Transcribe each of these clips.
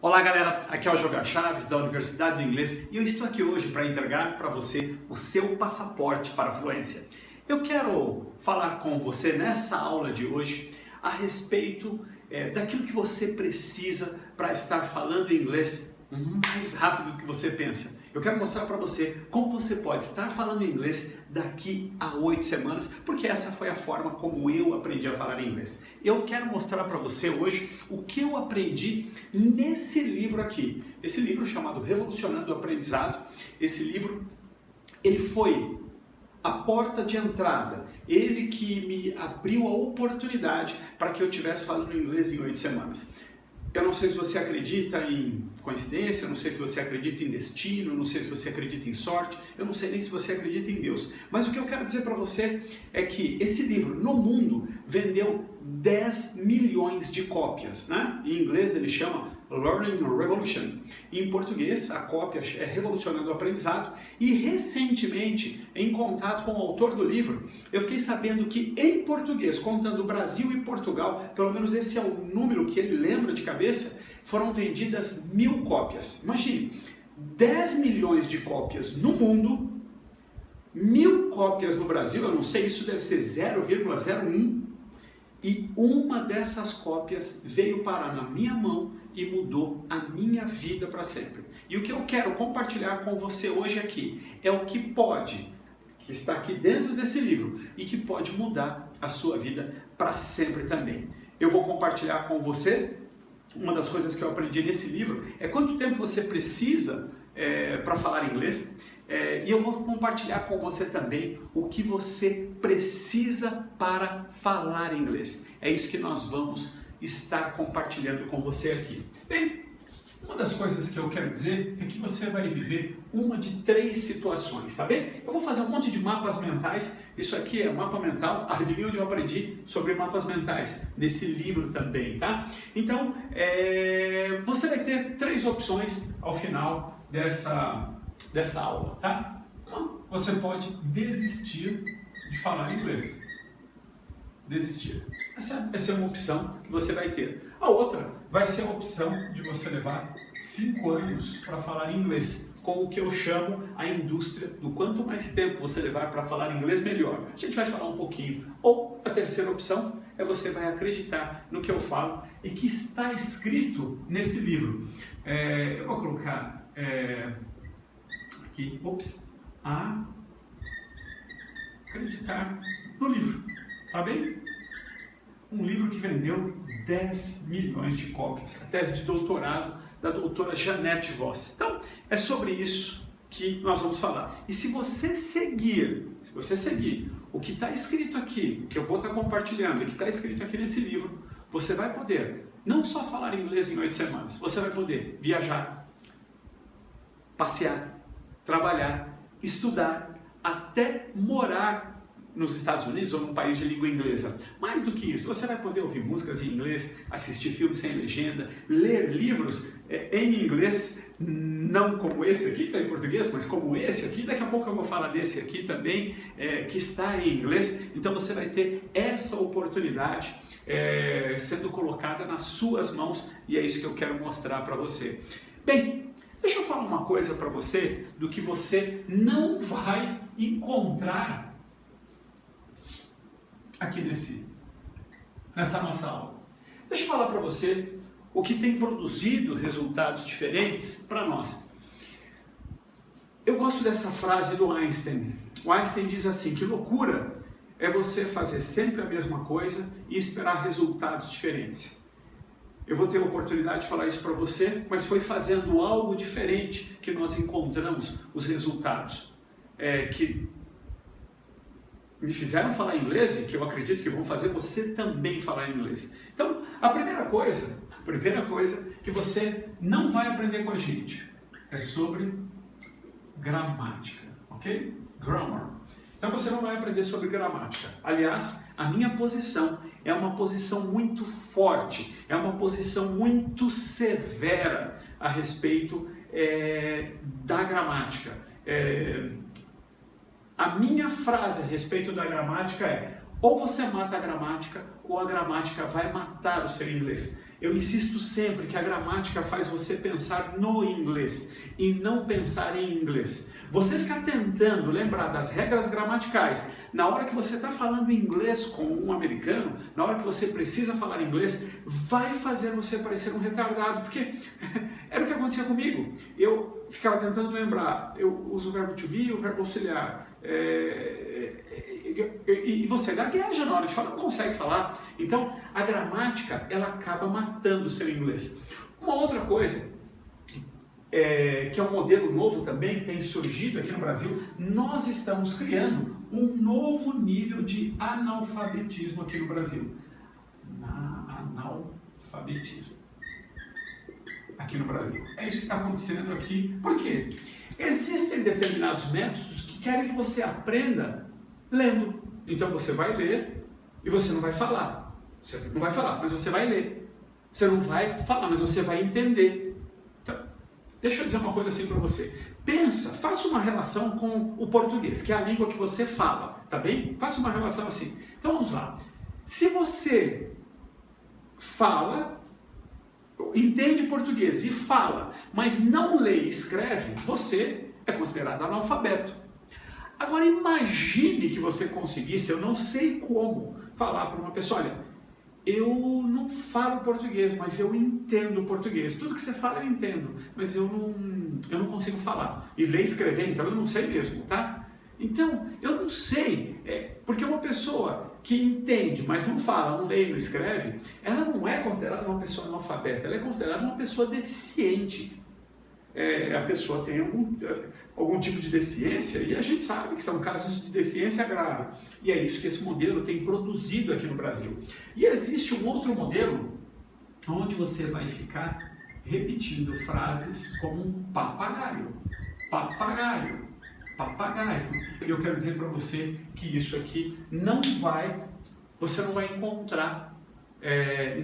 Olá galera, aqui é o Jogar Chaves da Universidade do Inglês e eu estou aqui hoje para entregar para você o seu passaporte para a fluência. Eu quero falar com você nessa aula de hoje a respeito daquilo que você precisa para estar falando inglês mais rápido do que você pensa. Eu quero mostrar para você como você pode estar falando inglês daqui a 8 semanas, porque essa foi a forma como eu aprendi a falar inglês. Eu quero mostrar para você hoje o que eu aprendi nesse livro aqui. Esse livro chamado Revolucionando o Aprendizado. Esse livro, ele foi a porta de entrada, ele que me abriu a oportunidade para que eu estivesse falando inglês em 8 semanas. Eu não sei se você acredita em coincidência, eu não sei se você acredita em destino, eu não sei se você acredita em sorte, eu não sei nem se você acredita em Deus. Mas o que eu quero dizer para você é que esse livro, no mundo, vendeu 10 milhões de cópias, né? Em inglês ele chama Learning Revolution. Em português, a cópia é Revolucionando o Aprendizado. E recentemente, em contato com o autor do livro, eu fiquei sabendo que em português, contando Brasil e Portugal, pelo menos esse é o número que ele lembra de cabeça, foram vendidas 1000 cópias. Imagine, 10 milhões de cópias no mundo, 1000 cópias no Brasil, eu não sei, isso deve ser 0,01. E uma dessas cópias veio parar na minha mão e mudou a minha vida para sempre. E o que eu quero compartilhar com você hoje aqui é o que está aqui dentro desse livro e que pode mudar a sua vida para sempre também. Eu vou compartilhar com você, uma das coisas que eu aprendi nesse livro é quanto tempo você precisa para falar inglês. E eu vou compartilhar com você também o que você precisa para falar inglês. É isso que nós vamos estar compartilhando com você aqui. Bem, uma das coisas que eu quero dizer é que você vai viver uma de 3 situações, tá bem? Eu vou fazer um monte de mapas mentais. Isso aqui é mapa mental. Adivinha onde eu aprendi sobre mapas mentais? Nesse livro também, tá? Então, você vai ter 3 opções ao final dessa aula, tá? Uma, você pode desistir de falar inglês. Desistir. Essa é uma opção que você vai ter. A outra vai ser a opção de você levar 5 anos para falar inglês, com o que eu chamo a indústria do quanto mais tempo você levar para falar inglês, melhor. A gente vai falar um pouquinho. Ou a terceira opção é você vai acreditar no que eu falo e que está escrito nesse livro. Eu vou colocar aqui, acreditar no livro, tá bem? Um livro que vendeu 10 milhões de cópias, a tese de doutorado da doutora Janete Voss. Então, é sobre isso que nós vamos falar. E se você seguir o que está escrito aqui, o que eu vou estar compartilhando, o que está escrito aqui nesse livro, você vai poder não só falar inglês em 8 semanas, você vai poder viajar, passear, trabalhar, estudar, até morar nos Estados Unidos ou num país de língua inglesa. Mais do que isso, você vai poder ouvir músicas em inglês, assistir filmes sem legenda, ler livros em inglês, não como esse aqui, que está em português, mas como esse aqui. Daqui a pouco eu vou falar desse aqui também, que está em inglês. Então você vai ter essa oportunidade sendo colocada nas suas mãos e é isso que eu quero mostrar para você. Bem, deixa eu falar uma coisa para você do que você não vai encontrar aqui nessa nossa aula. Deixa eu falar para você o que tem produzido resultados diferentes para nós. Eu gosto dessa frase do Einstein. O Einstein diz assim, que loucura é você fazer sempre a mesma coisa e esperar resultados diferentes. Eu vou ter a oportunidade de falar isso para você, mas foi fazendo algo diferente que nós encontramos os resultados que me fizeram falar inglês e que eu acredito que vão fazer você também falar inglês. Então, a primeira coisa que você não vai aprender com a gente é sobre gramática, ok? Grammar. Então você não vai aprender sobre gramática. Aliás, a minha posição é uma posição muito forte, é uma posição muito severa a respeito da gramática. A minha frase a respeito da gramática é: ou você mata a gramática, ou a gramática vai matar o seu inglês. Eu insisto sempre que a gramática faz você pensar no inglês e não pensar em inglês. Você ficar tentando lembrar das regras gramaticais na hora que você está falando inglês com um americano, na hora que você precisa falar inglês, vai fazer você parecer um retardado, porque era o que acontecia comigo. Eu ficava tentando lembrar, eu uso o verbo to be e o verbo auxiliar. E você gagueja na hora de falar, não consegue falar. Então, a gramática, ela acaba matando o seu inglês. Uma outra coisa, que é um modelo novo também, que tem surgido aqui no Brasil, nós estamos criando um novo nível de analfabetismo aqui no Brasil. Analfabetismo. Aqui no Brasil. É isso que está acontecendo aqui. Por quê? Existem determinados métodos que querem que você aprenda lendo. Então você vai ler e você não vai falar. Você não vai falar, mas você vai ler. Você não vai falar, mas você vai entender. Então, deixa eu dizer uma coisa assim para você. Pensa, faça uma relação com o português, que é a língua que você fala, tá bem? Faça uma relação assim. Então vamos lá. Se você fala, entende português e fala, mas não lê e escreve, você é considerado analfabeto. Agora imagine que você conseguisse, eu não sei como, falar para uma pessoa, olha, eu não falo português, mas eu entendo português. Tudo que você fala eu entendo, mas eu não consigo falar. E ler e escrever, então eu não sei mesmo, tá? Então, eu não sei, porque uma pessoa que entende, mas não fala, não lê e não escreve, ela não é considerada uma pessoa analfabeta, ela é considerada uma pessoa deficiente. A pessoa tem algum tipo de deficiência, e a gente sabe que são casos de deficiência grave. E é isso que esse modelo tem produzido aqui no Brasil. E existe um outro modelo, onde você vai ficar repetindo frases como um papagaio. Papagaio. Papagaio. E eu quero dizer para você que isso aqui você não vai encontrar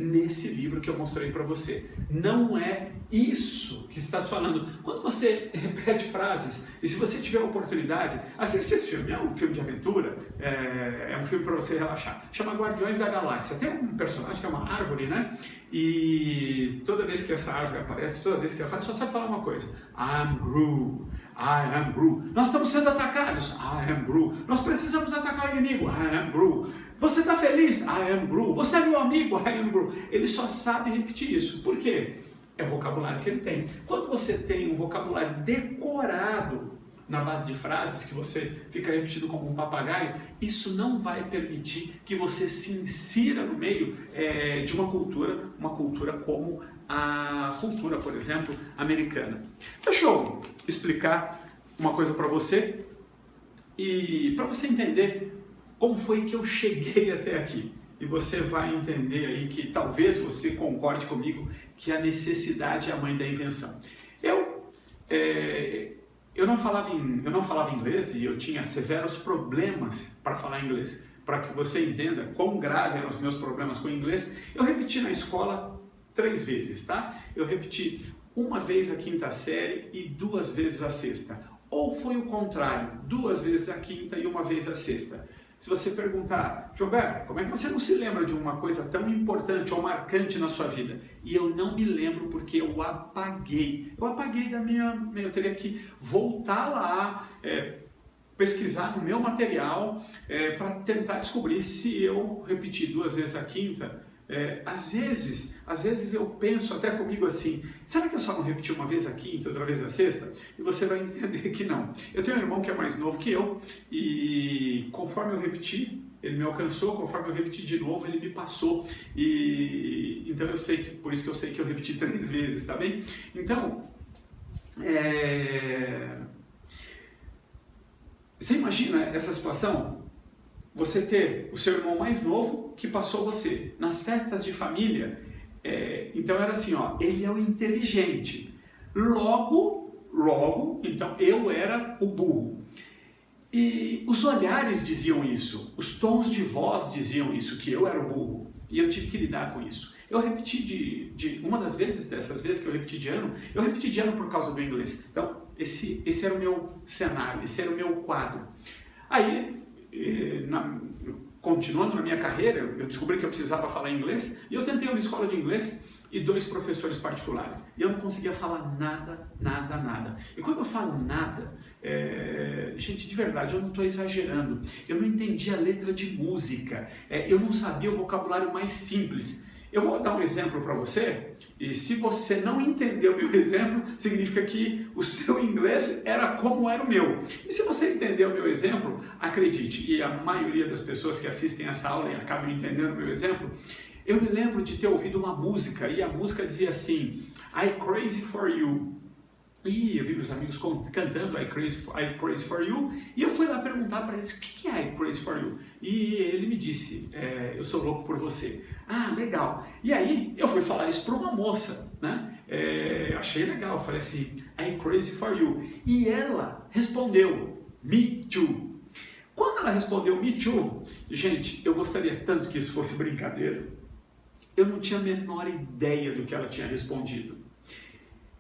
nesse livro que eu mostrei para você. Não é isso que está falando. Quando você repete frases, e se você tiver a oportunidade, assiste esse filme. É um filme de aventura, é um filme para você relaxar. Chama Guardiões da Galáxia. Tem um personagem que é uma árvore, né? E toda vez que essa árvore aparece, toda vez que ela faz, só sabe falar uma coisa: I'm Groot. I am Groot. Nós estamos sendo atacados. I am Groot. Nós precisamos atacar o inimigo. I am Groot. Você está feliz? I am Groot. Você é meu amigo? I am Groot. Ele só sabe repetir isso. Por quê? É o vocabulário que ele tem. Quando você tem um vocabulário decorado na base de frases que você fica repetindo como um papagaio, isso não vai permitir que você se insira no meio de uma cultura como a cultura, por exemplo, americana. Deixa eu explicar uma coisa para você e para você entender como foi que eu cheguei até aqui. E você vai entender aí que talvez você concorde comigo que a necessidade é a mãe da invenção. Eu não falava inglês e eu tinha severos problemas para falar inglês. Para que você entenda quão grave eram os meus problemas com o inglês, eu repeti na escola 3 vezes, tá? Eu repeti uma vez a 5ª série e 2 vezes a 6ª. Ou foi o contrário, 2 vezes a 5ª e 1 vez a 6ª. Se você perguntar, Gilberto, como é que você não se lembra de uma coisa tão importante ou marcante na sua vida? E eu não me lembro porque eu apaguei. Eu apaguei da minha... Eu teria que voltar lá, pesquisar no meu material para tentar descobrir se eu repeti 2 vezes a 5ª. Às vezes eu penso até comigo assim, será que eu só não repeti uma vez a 5ª, outra vez a 6ª? E você vai entender que não. Eu tenho um irmão que é mais novo que eu e conforme eu repeti, ele me alcançou, conforme eu repeti de novo, ele me passou. E então eu sei que, por isso que eu sei que eu repeti 3 vezes, tá bem? Então, você imagina essa situação? Você ter o seu irmão mais novo que passou você nas festas de família, então era assim, ó, ele é o inteligente, logo, então eu era o burro. E os olhares diziam isso, os tons de voz diziam isso, que eu era o burro, e eu tive que lidar com isso. Eu repeti uma das vezes, dessas vezes que eu repeti de ano por causa do inglês. Então, esse era o meu cenário, esse era o meu quadro. Aí, continuando na minha carreira, eu descobri que eu precisava falar inglês e eu tentei uma escola de inglês e 2 professores particulares. E eu não conseguia falar nada, nada, nada. E quando eu falo nada, gente, de verdade, eu não estou exagerando. Eu não entendia a letra de música, eu não sabia o vocabulário mais simples. Eu vou dar um exemplo para você, e se você não entendeu o meu exemplo, significa que o seu inglês era como era o meu. E se você entendeu o meu exemplo, acredite, e a maioria das pessoas que assistem essa aula e acabam entendendo o meu exemplo, eu me lembro de ter ouvido uma música, e a música dizia assim, I crazy for you. E eu vi meus amigos cantando I crazy for you, e eu fui lá perguntar para eles, o que é I crazy for you? E ele me disse, eu sou louco por você. Ah, legal. E aí eu fui falar isso para uma moça, né? Achei legal, falei assim, I crazy for you. E ela respondeu, me too. Quando ela respondeu me too, gente, eu gostaria tanto que isso fosse brincadeira, eu não tinha a menor ideia do que ela tinha respondido.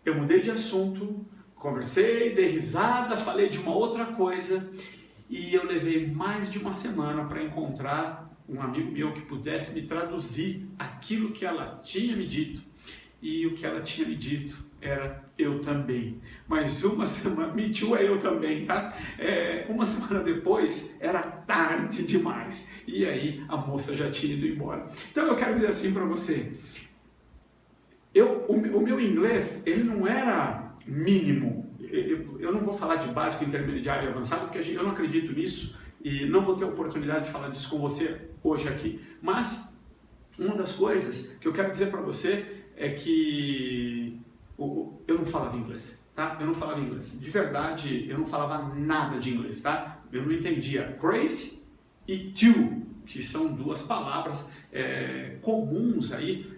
Eu mudei de assunto, conversei, dei risada, falei de uma outra coisa e eu levei mais de uma semana para encontrar um amigo meu que pudesse me traduzir aquilo que ela tinha me dito. E o que ela tinha me dito era eu também. Mas uma semana, me too é eu também, tá? Uma semana depois era tarde demais e aí a moça já tinha ido embora. Então eu quero dizer assim para você, o meu inglês, ele não era mínimo. Eu não vou falar de básico, intermediário e avançado, porque eu não acredito nisso e não vou ter oportunidade de falar disso com você hoje aqui. Mas uma das coisas que eu quero dizer para você é que eu não falava inglês, tá? Eu não falava inglês. De verdade, eu não falava nada de inglês, tá? Eu não entendia crazy e too, que são 2 palavras comuns aí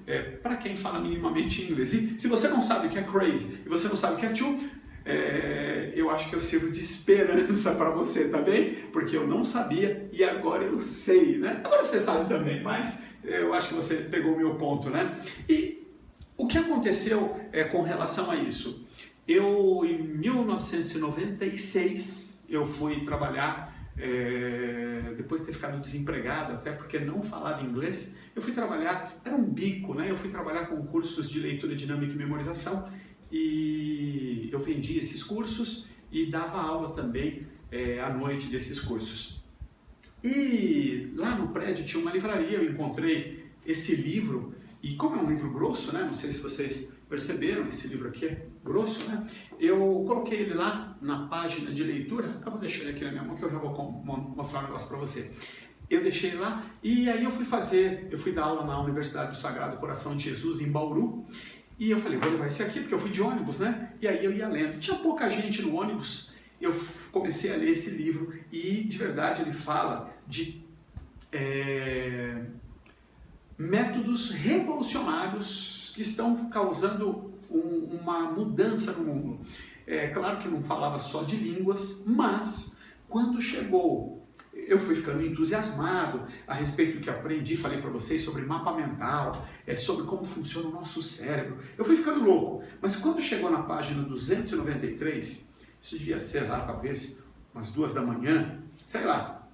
para quem fala minimamente inglês. E se você não sabe o que é crazy e você não sabe o que é too, eu acho que eu sirvo de esperança para você, tá bem? Porque eu não sabia e agora eu sei, né? Agora você sabe também, mas eu acho que você pegou o meu ponto, né? E o que aconteceu com relação a isso? Em 1996, eu fui trabalhar, depois de ter ficado desempregado, até porque não falava inglês, eu fui trabalhar, era um bico, né? Eu fui trabalhar com cursos de leitura dinâmica e memorização e eu vendia esses cursos e dava aula também à noite desses cursos. E lá no prédio tinha uma livraria, eu encontrei esse livro, e como é um livro grosso, né? Não sei se vocês perceberam, esse livro aqui é grosso, né? Eu coloquei ele lá na página de leitura, eu vou deixar ele aqui na minha mão que eu já vou mostrar um negócio para você. Eu deixei lá e aí eu fui dar aula na Universidade do Sagrado Coração de Jesus em Bauru e eu falei, vou levar esse aqui porque eu fui de ônibus, né? E aí eu ia lendo. Tinha pouca gente no ônibus, eu comecei a ler esse livro e de verdade ele fala de métodos revolucionários que estão causando uma mudança no mundo. É claro que não falava só de línguas, mas quando chegou, eu fui ficando entusiasmado a respeito do que aprendi, falei para vocês sobre mapa mental, sobre como funciona o nosso cérebro. Eu fui ficando louco, mas quando chegou na página 293, isso devia ser lá talvez umas 2 da manhã, sei lá,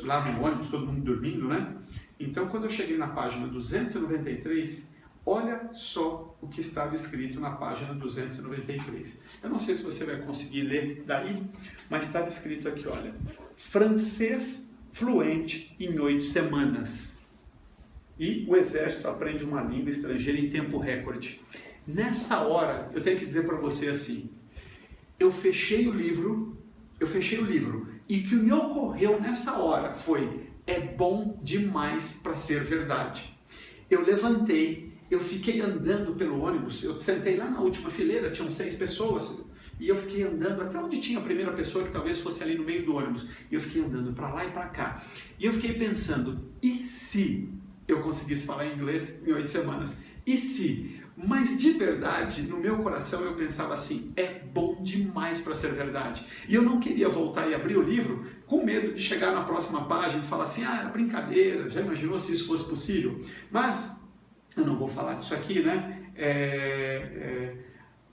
lá no ônibus, todo mundo dormindo, né? Então, quando eu cheguei na página 293, olha só o que estava escrito na página 293. Eu não sei se você vai conseguir ler daí, mas estava escrito aqui, olha, francês fluente em 8 semanas. E o exército aprende uma língua estrangeira em tempo recorde. Nessa hora, eu tenho que dizer para você assim, eu fechei o livro, e o que me ocorreu nessa hora foi, é bom demais para ser verdade. Eu levantei, eu fiquei andando pelo ônibus, eu sentei lá na última fileira, tinham 6 pessoas, e eu fiquei andando até onde tinha a primeira pessoa, que talvez fosse ali no meio do ônibus, e eu fiquei andando para lá e para cá. E eu fiquei pensando, e se eu conseguisse falar inglês em 8 semanas? E se? Mas de verdade, no meu coração eu pensava assim, é bom demais para ser verdade. E eu não queria voltar e abrir o livro com medo de chegar na próxima página e falar assim, era brincadeira, já imaginou se isso fosse possível? Mas eu não vou falar disso aqui, né?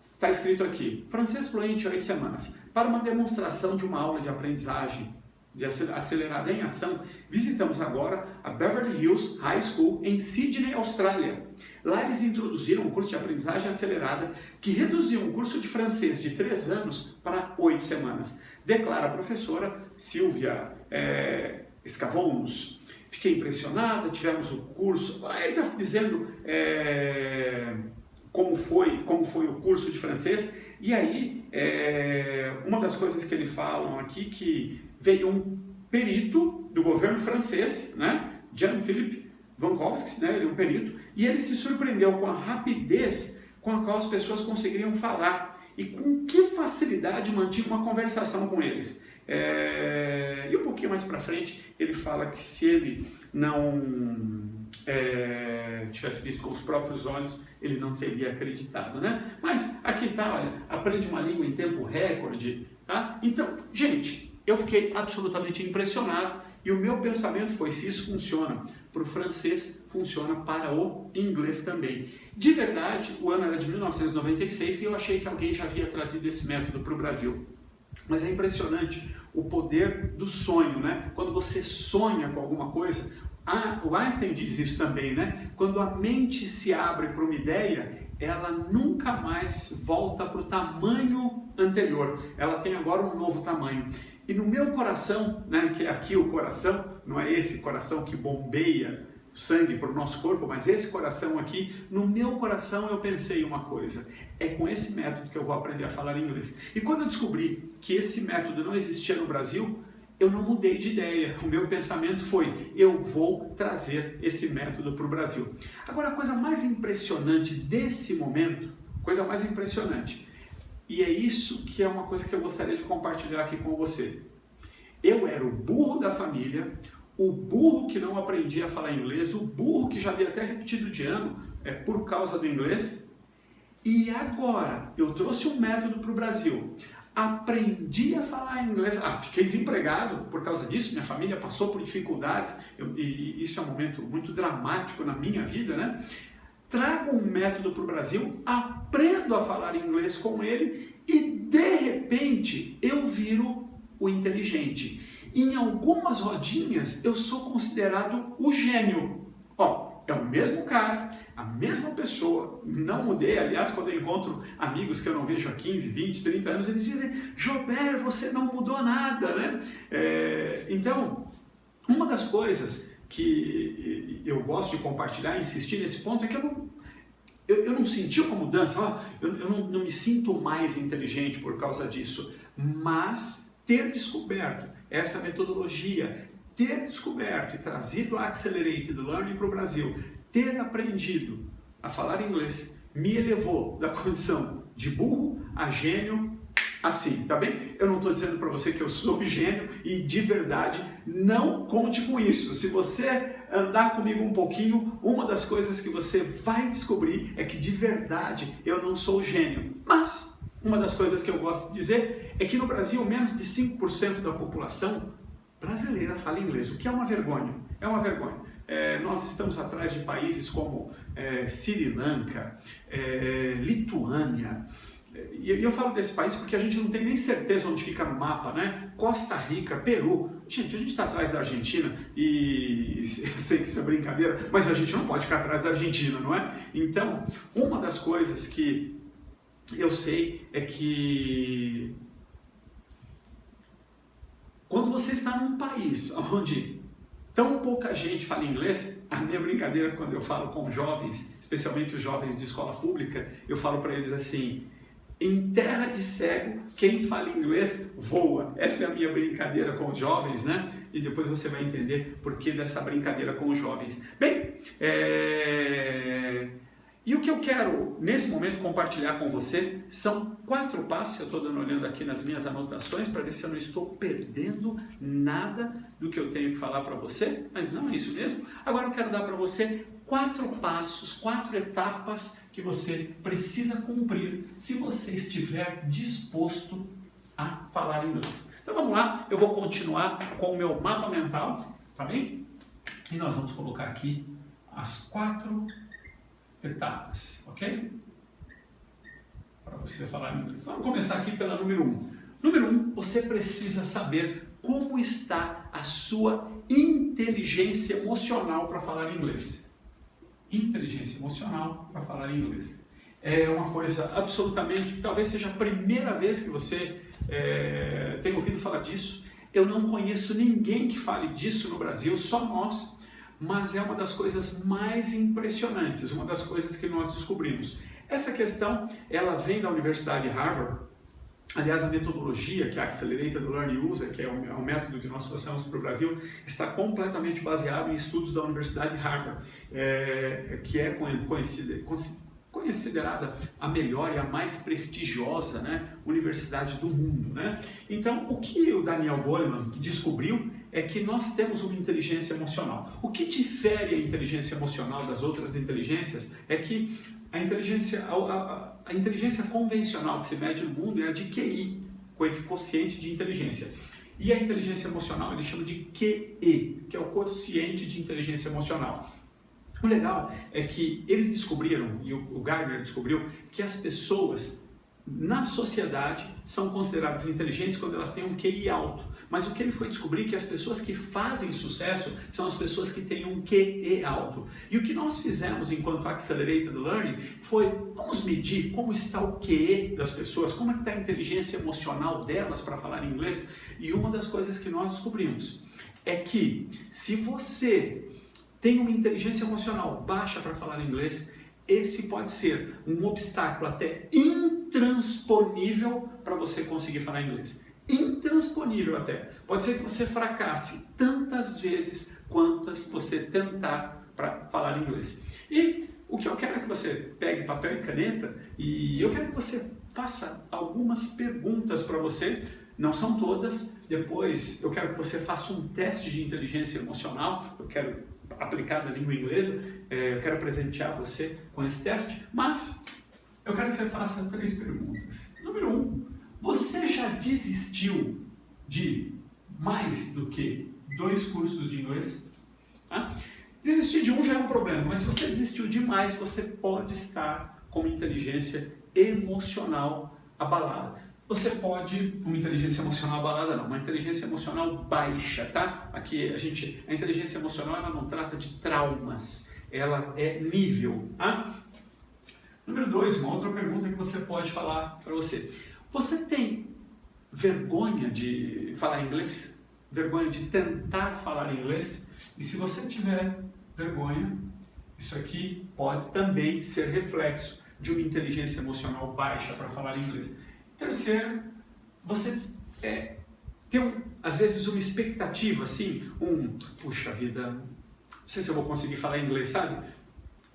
Está escrito aqui, francês fluente 8 semanas, para uma demonstração de uma aula de aprendizagem de Acelerada em Ação, visitamos agora a Beverly Hills High School em Sydney, Austrália. Lá eles introduziram um curso de aprendizagem acelerada que reduziu um curso de francês de 3 anos para 8 semanas. Declara a professora Silvia Scavons. Fiquei impressionada, tivemos o curso, aí está dizendo como foi o curso de francês, e aí uma das coisas que eles falam aqui que veio um perito do governo francês, né, Jean-Philippe Vankowski, né, ele é um perito, e ele se surpreendeu com a rapidez com a qual as pessoas conseguiriam falar e com que facilidade mantinha uma conversação com eles. E um pouquinho mais para frente ele fala que se ele não tivesse visto com os próprios olhos, ele não teria acreditado, né? Mas aqui tá, olha, aprende uma língua em tempo recorde, tá? Então, gente, eu fiquei absolutamente impressionado e o meu pensamento foi, se isso funciona para o francês, funciona para o inglês também. De verdade, o ano era de 1996 e eu achei que alguém já havia trazido esse método para o Brasil. Mas é impressionante o poder do sonho, né? Quando você sonha com alguma coisa, o Einstein diz isso também, né? Quando a mente se abre para uma ideia, ela nunca mais volta para o tamanho anterior. Ela tem agora um novo tamanho. E no meu coração, né, que é aqui o coração, não é esse coração que bombeia sangue para o nosso corpo, mas esse coração aqui, no meu coração eu pensei uma coisa, é com esse método que eu vou aprender a falar inglês. E quando eu descobri que esse método não existia no Brasil, eu não mudei de ideia. O meu pensamento foi, eu vou trazer esse método para o Brasil. Agora, a coisa mais impressionante desse momento, coisa mais impressionante, e é isso que é uma coisa que eu gostaria de compartilhar aqui com você. Eu era o burro da família, o burro que não aprendia a falar inglês, o burro que já havia até repetido de ano por causa do inglês. E agora, eu trouxe um método para o Brasil. Aprendi a falar inglês, fiquei desempregado por causa disso, minha família passou por dificuldades, e isso é um momento muito dramático na minha vida, né? Trago um método para o Brasil, aprendo a falar inglês com ele e, de repente, eu viro o inteligente. Em algumas rodinhas, eu sou considerado o gênio. É o mesmo cara, a mesma pessoa, não mudei. Aliás, quando eu encontro amigos que eu não vejo há 15, 20, 30 anos, eles dizem, Jober, você não mudou nada, né? Então, uma das coisas que eu gosto de compartilhar e insistir nesse ponto é que eu não senti uma mudança, eu não me sinto mais inteligente por causa disso, mas ter descoberto essa metodologia, ter descoberto e trazido a Accelerated Learning para o Brasil, ter aprendido a falar inglês, me elevou da condição de burro a gênio assim, tá bem? Eu não estou dizendo para você que eu sou gênio e de verdade não conte com isso. Se você andar comigo um pouquinho, uma das coisas que você vai descobrir é que de verdade eu não sou gênio. Mas uma das coisas que eu gosto de dizer é que no Brasil menos de 5% da população brasileira fala inglês, o que é uma vergonha. É uma vergonha. Nós estamos atrás de países como Sri Lanka, Lituânia. E eu falo desse país porque a gente não tem nem certeza onde fica no mapa, né? Costa Rica, Peru. Gente, a gente está atrás da Argentina e sei que isso é brincadeira, mas a gente não pode ficar atrás da Argentina, não é? Então, uma das coisas que eu sei é que quando você está num país onde tão pouca gente fala inglês, a minha brincadeira quando eu falo com jovens, especialmente os jovens de escola pública, eu falo para eles assim, em terra de cego, quem fala inglês voa. Essa é a minha brincadeira com os jovens, né? E depois você vai entender por que dessa brincadeira com os jovens. Bem, e o que eu quero, nesse momento, compartilhar com você são 4 passos, eu estou olhando aqui nas minhas anotações para ver se eu não estou perdendo nada do que eu tenho que falar para você, mas não é isso mesmo. Agora eu quero dar para você 4 passos, 4 etapas que você precisa cumprir se você estiver disposto a falar inglês. Então vamos lá, eu vou continuar com o meu mapa mental, tá bem? E nós vamos colocar aqui as 4 etapas, ok? Para você falar inglês. Vamos começar aqui pela número 1. Número 1, você precisa saber como está a sua inteligência emocional para falar inglês. Inteligência emocional para falar inglês. É uma coisa absolutamente, talvez seja a primeira vez que você tem ouvido falar disso. Eu não conheço ninguém que fale disso no Brasil, só nós, mas é uma das coisas mais impressionantes, uma das coisas que nós descobrimos. Essa questão, ela vem da Universidade de Harvard. Aliás, a metodologia que a Accelerated Learning usa, que é o método que nós trouxemos para o Brasil, está completamente baseado em estudos da Universidade de Harvard, que é considerada a melhor e a mais prestigiosa, né, universidade do mundo, né? Então, o que o Daniel Goleman descobriu é que nós temos uma inteligência emocional. O que difere a inteligência emocional das outras inteligências é que a inteligência convencional que se mede no mundo é a de QI, coeficiente de inteligência. E a inteligência emocional ele chama de QE, que é o quociente de inteligência emocional. O legal é que eles descobriram, e o Gardner descobriu, que as pessoas na sociedade são consideradas inteligentes quando elas têm um QI alto. Mas o que ele foi descobrir é que as pessoas que fazem sucesso são as pessoas que têm um QE alto. E o que nós fizemos enquanto Accelerated Learning foi, vamos medir como está o QE das pessoas, como é que está a inteligência emocional delas para falar inglês. E uma das coisas que nós descobrimos é que se você tem uma inteligência emocional baixa para falar inglês, esse pode ser um obstáculo até intransponível para você conseguir falar inglês. Intransponível até. Pode ser que você fracasse tantas vezes quantas você tentar para falar inglês. E o que eu quero é que você pegue papel e caneta e eu quero que você faça algumas perguntas para você. Não são todas. Depois eu quero que você faça um teste de inteligência emocional. Eu quero aplicar na língua inglesa. Eu quero presentear você com esse teste. Mas eu quero que você faça 3 perguntas. Número 1. Você já desistiu de mais do que 2 cursos de inglês? Desistir de um já é um problema, mas se você desistiu de mais, você pode estar com uma inteligência emocional abalada. Você pode, uma inteligência emocional abalada não, uma inteligência emocional baixa, tá? Aqui a inteligência emocional ela não trata de traumas, ela é nível, tá? Número 2, uma outra pergunta que você pode falar para você. Você tem vergonha de falar inglês? Vergonha de tentar falar inglês? E se você tiver vergonha, isso aqui pode também ser reflexo de uma inteligência emocional baixa para falar inglês. Terceiro, você tem às vezes uma expectativa assim, puxa vida, não sei se eu vou conseguir falar inglês, sabe?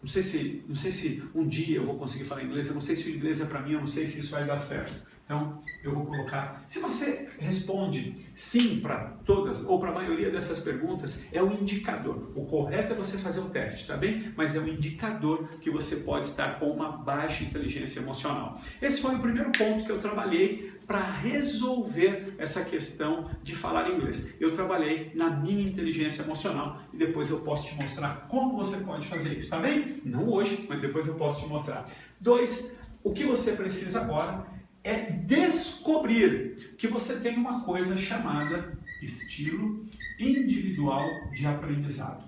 Não sei se um dia eu vou conseguir falar inglês, eu não sei se o inglês é para mim, eu não sei se isso vai dar certo. Então, eu vou colocar... Se você responde sim para todas, ou para a maioria dessas perguntas, é um indicador. O correto é você fazer o teste, tá bem? Mas é um indicador que você pode estar com uma baixa inteligência emocional. Esse foi o primeiro ponto que eu trabalhei para resolver essa questão de falar inglês. Eu trabalhei na minha inteligência emocional e depois eu posso te mostrar como você pode fazer isso, tá bem? Não hoje, mas depois eu posso te mostrar. 2, o que você precisa agora é descobrir que você tem uma coisa chamada estilo individual de aprendizado.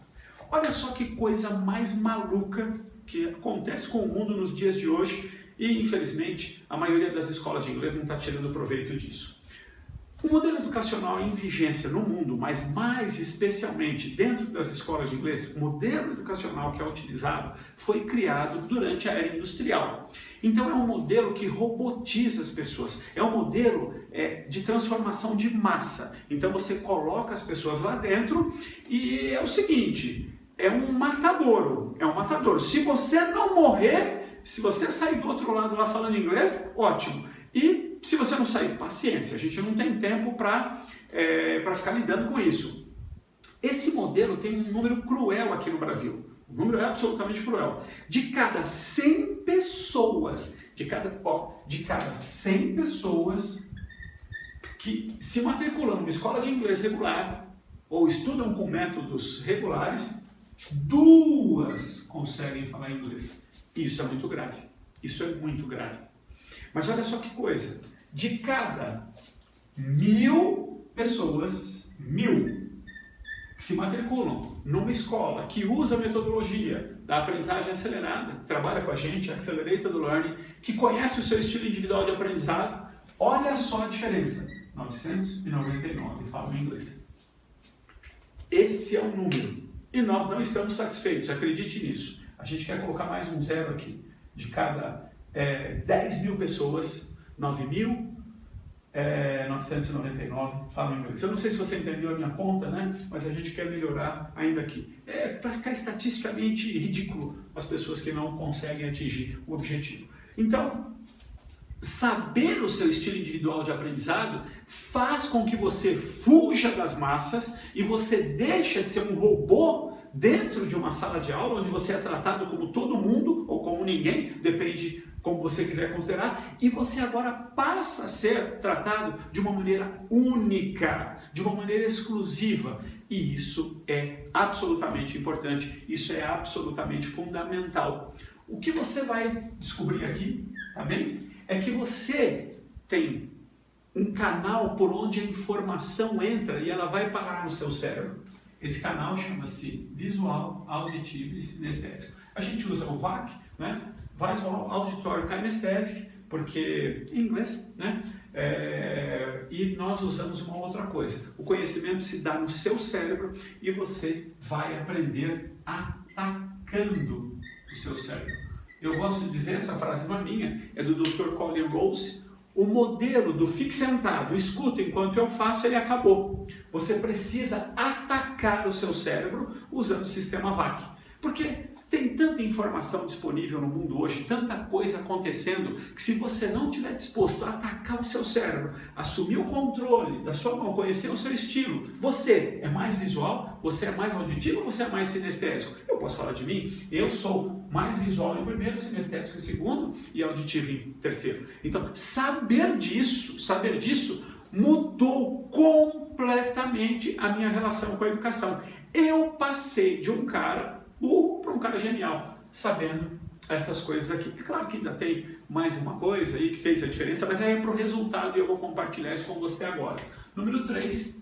Olha só que coisa mais maluca que acontece com o mundo nos dias de hoje e, infelizmente, a maioria das escolas de inglês não está tirando proveito disso. O modelo educacional em vigência no mundo, mas mais especialmente dentro das escolas de inglês, o modelo educacional que é utilizado foi criado durante a era industrial. Então é um modelo que robotiza as pessoas, é um modelo de transformação de massa. Então você coloca as pessoas lá dentro e é o seguinte, é um matadouro, Se você não morrer, se você sair do outro lado lá falando inglês, ótimo. E se você não sair, paciência, a gente não tem tempo para ficar lidando com isso. Esse modelo tem um número cruel aqui no Brasil. O número é absolutamente cruel. De cada 100 pessoas, de cada 100 pessoas que se matriculam numa escola de inglês regular ou estudam com métodos regulares, 2 conseguem falar inglês. Isso é muito grave. Isso é muito grave. Mas olha só que coisa, de cada 1000 pessoas, 1000, que se matriculam numa escola que usa a metodologia da aprendizagem acelerada, que trabalha com a gente, Accelerated Learning, que conhece o seu estilo individual de aprendizado, olha só a diferença, 999 falam inglês. Esse é o número. E nós não estamos satisfeitos, acredite nisso. A gente quer colocar mais um zero aqui. De cada 10.000 pessoas, 9.999 falam inglês. Eu não sei se você entendeu a minha conta, né? Mas a gente quer melhorar ainda aqui. Para ficar estatisticamente ridículo as pessoas que não conseguem atingir o objetivo. Então, saber o seu estilo individual de aprendizado faz com que você fuja das massas e você deixa de ser um robô dentro de uma sala de aula onde você é tratado como todo mundo ou como ninguém, depende como você quiser considerar, e você agora passa a ser tratado de uma maneira única, de uma maneira exclusiva. E isso é absolutamente importante, isso é absolutamente fundamental. O que você vai descobrir aqui, tá bem? É que você tem um canal por onde a informação entra e ela vai parar no seu cérebro. Esse canal chama-se visual, auditivo e sinestésico. A gente usa o VAC, né? Visual, Auditory, Kinesthetic, porque em inglês, né? E nós usamos uma outra coisa. O conhecimento se dá no seu cérebro e você vai aprender atacando o seu cérebro. Eu gosto de dizer, essa frase não é minha, é do Dr. Colin Rose. O modelo do fique sentado, escuta enquanto eu faço, ele acabou. Você precisa atacar o seu cérebro usando o sistema VAC. Porque tem tanta informação disponível no mundo hoje, tanta coisa acontecendo, que se você não estiver disposto a atacar o seu cérebro, assumir o controle da sua mão, conhecer o seu estilo, você é mais visual, você é mais auditivo ou você é mais sinestésico? Eu posso falar de mim, eu sou mais visual em primeiro, sinestésico em segundo e auditivo em terceiro. Então, saber disso mudou completamente a minha relação com a educação. Eu passei de um cara burro para um cara genial, sabendo essas coisas aqui. É claro que ainda tem mais uma coisa aí que fez a diferença, mas é para o resultado e eu vou compartilhar isso com você agora. Número 3,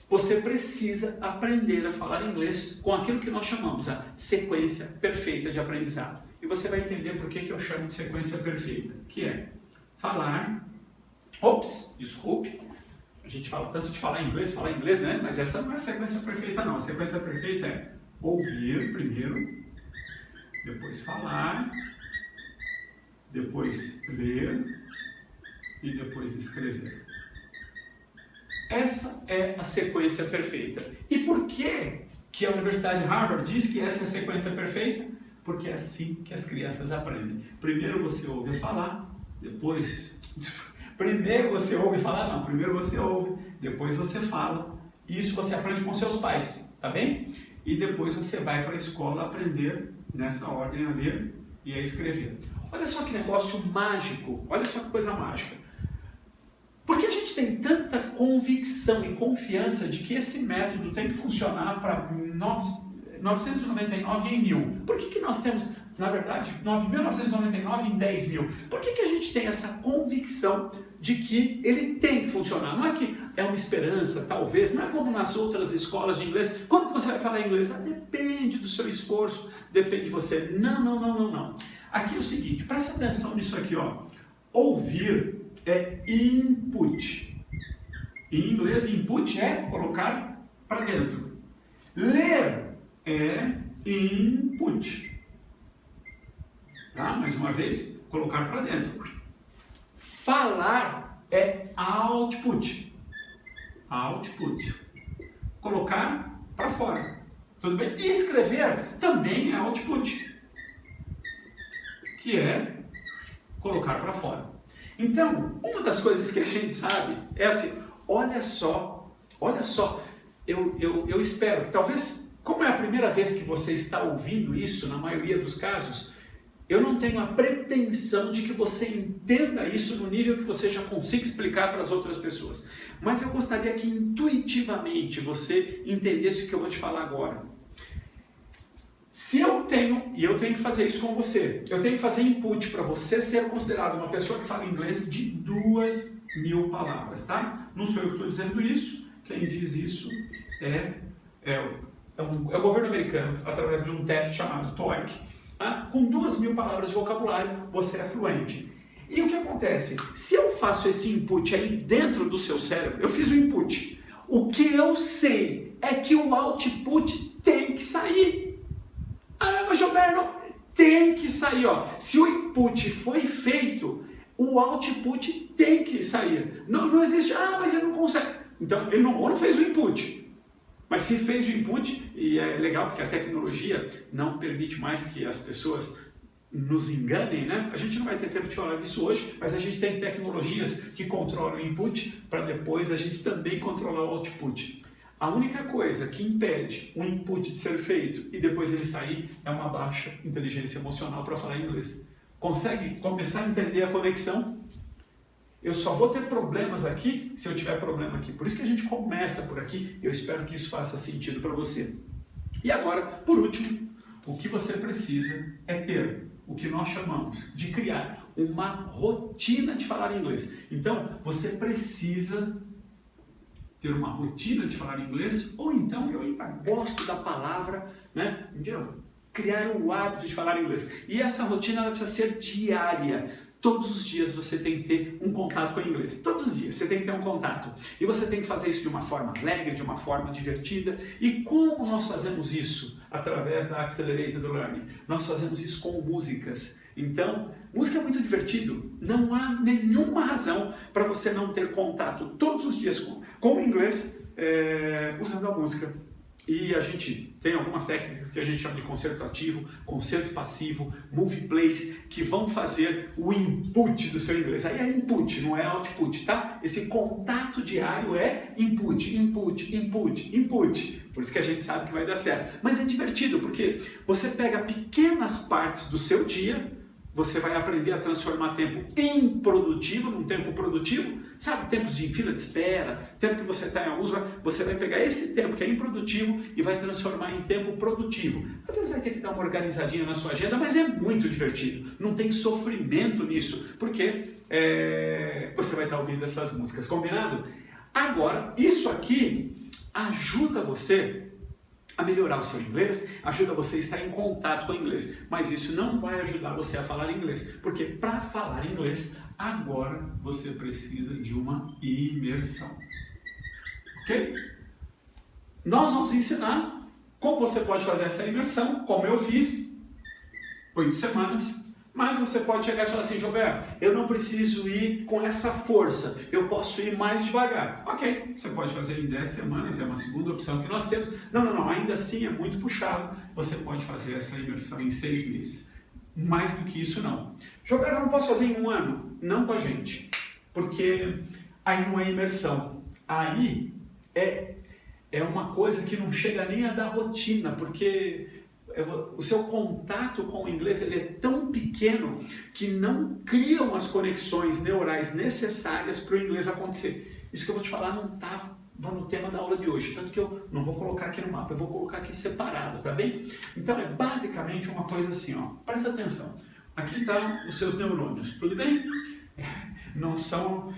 você precisa aprender a falar inglês com aquilo que nós chamamos a sequência perfeita de aprendizado. E você vai entender por que eu chamo de sequência perfeita, que é falar, desculpe, a gente fala tanto de falar inglês, né? Mas essa não é a sequência perfeita não, a sequência perfeita é ouvir primeiro, depois falar, depois ler e depois escrever. Essa é a sequência perfeita. E por que a Universidade de Harvard diz que essa é a sequência perfeita? Porque é assim que as crianças aprendem. Primeiro você ouve falar, depois... Primeiro você ouve falar, não. Primeiro você ouve, depois você fala. Isso você aprende com seus pais, tá bem? E depois você vai para a escola aprender, nessa ordem, a ler e a escrever. Olha só que negócio mágico, olha só que coisa mágica. Por que a gente tem tanta convicção e confiança de que esse método tem que funcionar para 999 em 1000? Por que nós temos, na verdade, 9.999 em 10.000? Por que a gente tem essa convicção de que ele tem que funcionar? Não é que é uma esperança, talvez, não é como nas outras escolas de inglês. Quando que você vai falar inglês? Depende do seu esforço, depende de você. Não. Aqui é o seguinte, presta atenção nisso aqui, ó. Ouvir é input. Em inglês, input é colocar para dentro. Ler é input. Tá? Mais uma vez, colocar para dentro. Falar é output. Output. Colocar para fora. Tudo bem? E escrever também é output. Que é colocar para fora. Então, uma das coisas que a gente sabe é assim, olha só, eu espero que talvez, como é a primeira vez que você está ouvindo isso, na maioria dos casos, eu não tenho a pretensão de que você entenda isso no nível que você já consiga explicar para as outras pessoas. Mas eu gostaria que intuitivamente você entendesse o que eu vou te falar agora. Se eu tenho, e eu tenho que fazer isso com você, eu tenho que fazer input para você ser considerado uma pessoa que fala inglês de 2.000 palavras, tá? Não sou eu que estou dizendo isso, quem diz isso é o governo americano, através de um teste chamado TOEIC. Tá? Com 2.000 palavras de vocabulário, você é fluente. E o que acontece? Se eu faço esse input aí dentro do seu cérebro, eu fiz o input, o que eu sei é que o output tem que sair. Ah, mas Gilberto, tem que sair, ó. Se o input foi feito, o output tem que sair. Não existe, mas ele não consegue. Então, ele não fez o input. Mas se fez o input, e é legal porque a tecnologia não permite mais que as pessoas nos enganem, né? A gente não vai ter tempo de falar disso hoje, mas a gente tem tecnologias que controlam o input para depois a gente também controlar o output. A única coisa que impede um input de ser feito e depois ele sair é uma baixa inteligência emocional para falar inglês. Consegue começar a entender a conexão? Eu só vou ter problemas aqui se eu tiver problema aqui. Por isso que a gente começa por aqui. Eu espero que isso faça sentido para você. E agora, por último, o que você precisa é ter o que nós chamamos de criar uma rotina de falar inglês. Então, você precisa ter uma rotina de falar inglês, ou então, eu ainda gosto da palavra, né? Criar o hábito de falar inglês. E essa rotina ela precisa ser diária. Todos os dias você tem que ter um contato com o inglês. Todos os dias você tem que ter um contato. E você tem que fazer isso de uma forma alegre, de uma forma divertida. E como nós fazemos isso? Através da Accelerated Learning. Nós fazemos isso com músicas. Então, música é muito divertido. Não há nenhuma razão para você não ter contato todos os dias com o inglês usando a música. E a gente tem algumas técnicas que a gente chama de concerto ativo, concerto passivo, movie plays, que vão fazer o input do seu inglês. Aí é input, não é output, tá? Esse contato diário é input, input, input, input. Por isso que a gente sabe que vai dar certo. Mas é divertido, porque você pega pequenas partes do seu dia, você vai aprender a transformar tempo improdutivo num tempo produtivo. Sabe, tempos de fila de espera, tempo que você está em alguns, você vai pegar esse tempo que é improdutivo e vai transformar em tempo produtivo. Às vezes vai ter que dar uma organizadinha na sua agenda, mas é muito divertido. Não tem sofrimento nisso, porque você vai estar ouvindo essas músicas, combinado? Agora, isso aqui ajuda você a melhorar o seu inglês, ajuda você a estar em contato com o inglês, mas isso não vai ajudar você a falar inglês, porque para falar inglês, agora você precisa de uma imersão, ok? Nós vamos ensinar como você pode fazer essa imersão, como eu fiz, 8 semanas, mas você pode chegar e falar assim, Gilberto, eu não preciso ir com essa força, eu posso ir mais devagar. Ok, você pode fazer em 10 semanas, é uma segunda opção que nós temos. Não, ainda assim é muito puxado. Você pode fazer essa imersão em 6 meses. Mais do que isso não. Gilberto, eu não posso fazer em 1 ano? Não com a gente, porque aí não é imersão. Aí é uma coisa que não chega nem a dar rotina, porque o seu contato com o inglês ele é tão pequeno que não criam as conexões neurais necessárias para o inglês acontecer. Isso que eu vou te falar não estava no tema da aula de hoje, tanto que eu não vou colocar aqui no mapa, eu vou colocar aqui separado, tá bem? Então é basicamente uma coisa assim, ó, presta atenção. Aqui estão os seus neurônios, tudo bem? Não são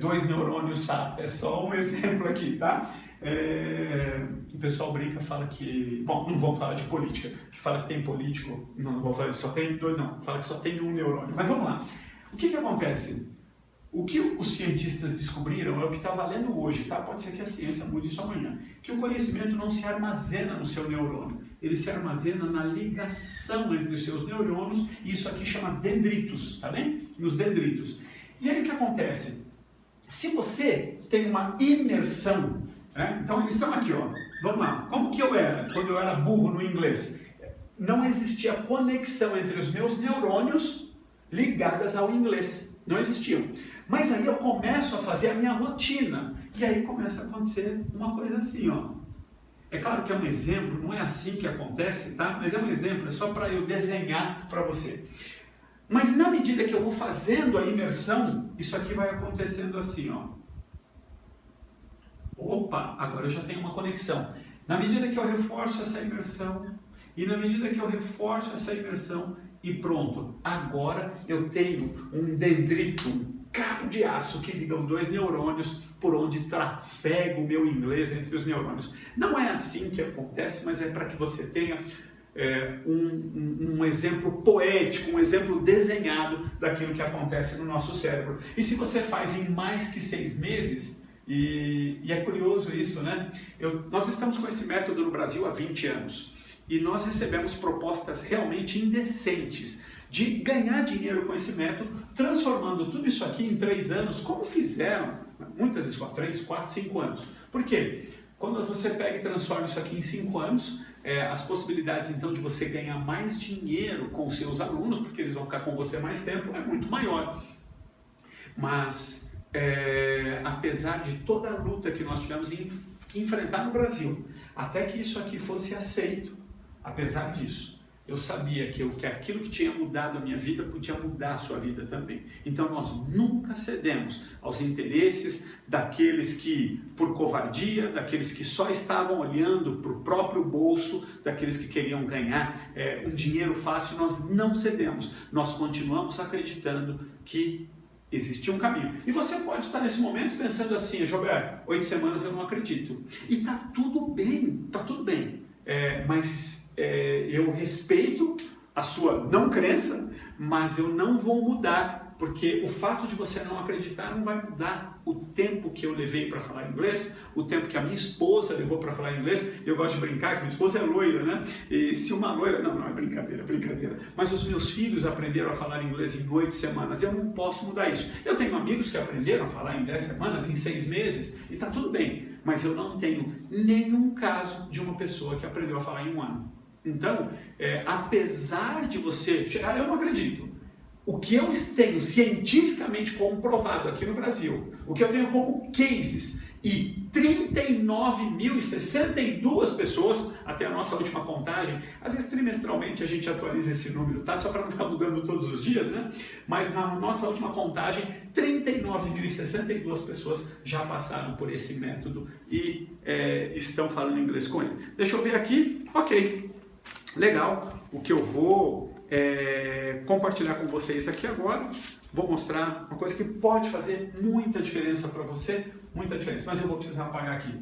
2 neurônios, sabe? É só um exemplo aqui, tá? O pessoal brinca, fala que... Bom, não vamos falar de política, que fala que tem político, não vou falar, só tem 2, não, fala que só tem 1 neurônio. Mas vamos lá. O que acontece? O que os cientistas descobriram é o que está valendo hoje, tá? Pode ser que a ciência mude isso amanhã. Que o conhecimento não se armazena no seu neurônio, ele se armazena na ligação entre os seus neurônios, e isso aqui chama dendritos, tá bem? Nos dendritos. E aí o que acontece? Se você tem uma imersão, então eles estão aqui, ó. Vamos lá. Como que eu era quando eu era burro no inglês? Não existia conexão entre os meus neurônios ligadas ao inglês. Não existiam. Mas aí eu começo a fazer a minha rotina. E aí começa a acontecer uma coisa assim, ó. É claro que é um exemplo, não é assim que acontece, tá? Mas é um exemplo, é só para eu desenhar para você. Mas na medida que eu vou fazendo a imersão, isso aqui vai acontecendo assim, ó. Opa, agora eu já tenho uma conexão. Na medida que eu reforço essa imersão, E na medida que eu reforço essa imersão e pronto, agora eu tenho um dendrito, um cabo de aço que liga os dois neurônios por onde trafega o meu inglês entre os neurônios. Não é assim que acontece, mas é para que você tenha um exemplo poético, um exemplo desenhado daquilo que acontece no nosso cérebro. E se você faz em mais que 6 meses, e é curioso isso, né? Nós estamos com esse método no Brasil há 20 anos e nós recebemos propostas realmente indecentes de ganhar dinheiro com esse método, transformando tudo isso aqui em 3 anos, como fizeram muitas escolas, 3, 4, 5 anos. Por quê? Quando você pega e transforma isso aqui em 5 anos, as possibilidades então de você ganhar mais dinheiro com os seus alunos, porque eles vão ficar com você mais tempo, é muito maior. Mas, apesar de toda a luta que nós tivemos que enfrentar no Brasil, até que isso aqui fosse aceito, apesar disso, eu sabia que aquilo que tinha mudado a minha vida podia mudar a sua vida também. Então nós nunca cedemos aos interesses daqueles que, por covardia, daqueles que só estavam olhando para o próprio bolso, daqueles que queriam ganhar um dinheiro fácil, nós não cedemos. Nós continuamos acreditando que existia um caminho. E você pode estar nesse momento pensando assim, Gilberto, 8 semanas eu não acredito. E está tudo bem, está tudo bem. Mas eu respeito a sua não crença, mas eu não vou mudar, porque o fato de você não acreditar não vai mudar o tempo que eu levei para falar inglês, o tempo que a minha esposa levou para falar inglês. Eu gosto de brincar que minha esposa é loira, né? E se uma loira... Não é brincadeira, é brincadeira. Mas os meus filhos aprenderam a falar inglês em 8 semanas, eu não posso mudar isso. Eu tenho amigos que aprenderam a falar em 10 semanas, em 6 meses, e está tudo bem. Mas eu não tenho nenhum caso de uma pessoa que aprendeu a falar em 1 ano. Então, apesar de você chegar, eu não acredito. O que eu tenho cientificamente comprovado aqui no Brasil, o que eu tenho como cases, e 39.062 pessoas, até a nossa última contagem, às vezes trimestralmente a gente atualiza esse número, tá? Só para não ficar mudando todos os dias, né? Mas na nossa última contagem, 39.062 pessoas já passaram por esse método e estão falando inglês com ele. Deixa eu ver aqui, ok, legal, o que eu vou compartilhar com vocês aqui agora, vou mostrar uma coisa que pode fazer muita diferença para você, muita diferença, mas eu vou precisar apagar aqui.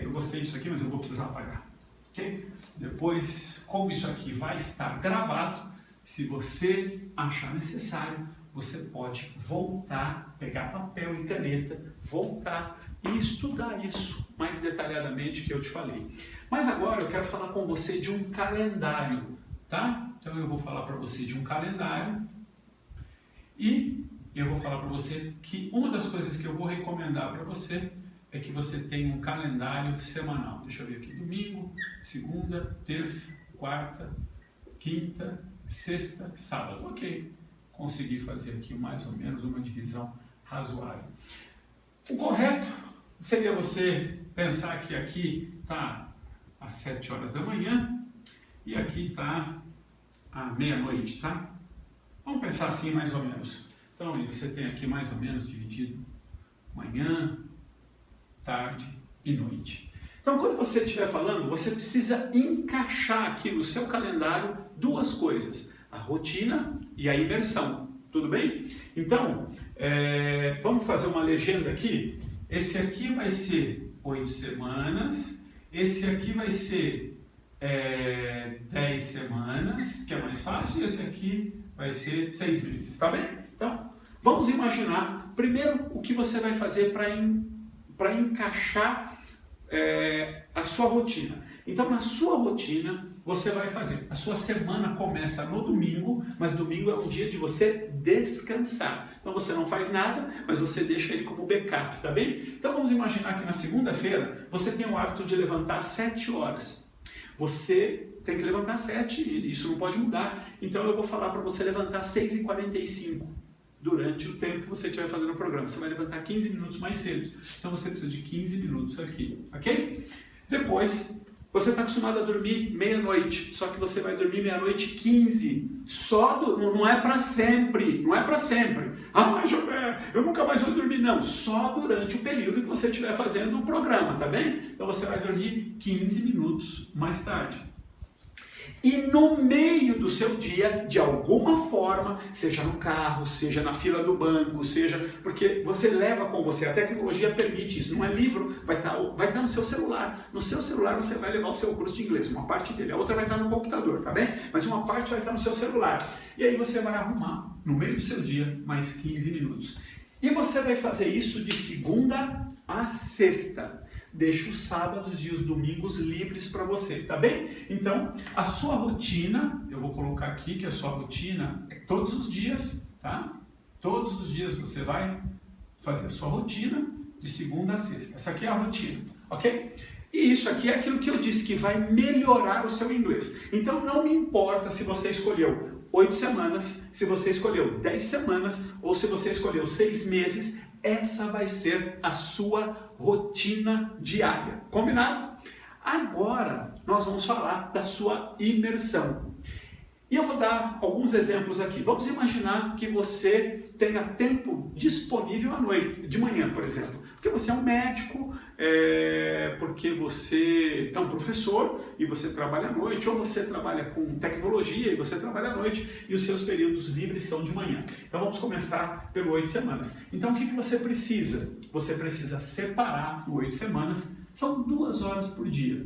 Eu gostei disso aqui, mas eu vou precisar apagar, ok? Depois, como isso aqui vai estar gravado, se você achar necessário, você pode voltar, pegar papel e caneta, voltar e estudar isso mais detalhadamente que eu te falei. Mas agora eu quero falar com você de um calendário, tá? Então eu vou falar para você de um calendário e eu vou falar para você que uma das coisas que eu vou recomendar para você é que você tenha um calendário semanal. Deixa eu ver aqui, domingo, segunda, terça, quarta, quinta, sexta, sábado. Ok, consegui fazer aqui mais ou menos uma divisão razoável. O correto seria você pensar que aqui está às 7 horas da manhã e aqui está à meia-noite, tá? Vamos pensar assim mais ou menos. Então, você tem aqui mais ou menos dividido manhã, tarde e noite. Então, quando você estiver falando, você precisa encaixar aqui no seu calendário 2 coisas, a rotina e a imersão, tudo bem? Então, vamos fazer uma legenda aqui. Esse aqui vai ser 8 semanas, esse aqui vai ser 10 semanas, que é mais fácil, e esse aqui vai ser 6 meses, tá bem? Então, vamos imaginar, primeiro, o que você vai fazer para encaixar a sua rotina. Então, na sua rotina, você vai fazer. A sua semana começa no domingo, mas domingo é um dia de você descansar. Então, você não faz nada, mas você deixa ele como backup, tá bem? Então, vamos imaginar que na segunda-feira, você tem o hábito de levantar às 7 horas. Você tem que levantar às 7, e isso não pode mudar. Então, eu vou falar para você levantar às 6h45. Durante o tempo que você estiver fazendo o programa. Você vai levantar 15 minutos mais cedo. Então você precisa de 15 minutos aqui, ok? Depois, você está acostumado a dormir meia-noite, só que você vai dormir meia-noite 15. Não é para sempre, não é para sempre. Ah, Gilberto, eu nunca mais vou dormir. Não, só durante o período que você estiver fazendo o programa, tá bem? Então você vai dormir 15 minutos mais tarde. E no meio do seu dia, de alguma forma, seja no carro, seja na fila do banco, seja porque você leva com você, a tecnologia permite isso, não é livro, vai estar no seu celular. No seu celular você vai levar o seu curso de inglês, uma parte dele, a outra vai estar no computador, tá bem? Mas uma parte vai estar no seu celular. E aí você vai arrumar, no meio do seu dia, mais 15 minutos. E você vai fazer isso de segunda a sexta. Deixa os sábados e os domingos livres para você, tá bem? Então, a sua rotina, eu vou colocar aqui que a sua rotina é todos os dias, tá? Todos os dias você vai fazer a sua rotina de segunda a sexta. Essa aqui é a rotina, ok? E isso aqui é aquilo que eu disse, que vai melhorar o seu inglês. Então, não me importa se você escolheu 8 semanas, se você escolheu 10 semanas ou se você escolheu 6 meses, essa vai ser a sua rotina diária. Combinado? Agora nós vamos falar da sua imersão. E eu vou dar alguns exemplos aqui. Vamos imaginar que você tenha tempo disponível à noite, de manhã, por exemplo. Porque você é um médico, porque você é um professor e você trabalha à noite, ou você trabalha com tecnologia e você trabalha à noite e os seus períodos livres são de manhã. Então vamos começar pelo 8 semanas. Então o que você precisa? Você precisa separar 8 semanas, são 2 horas por dia.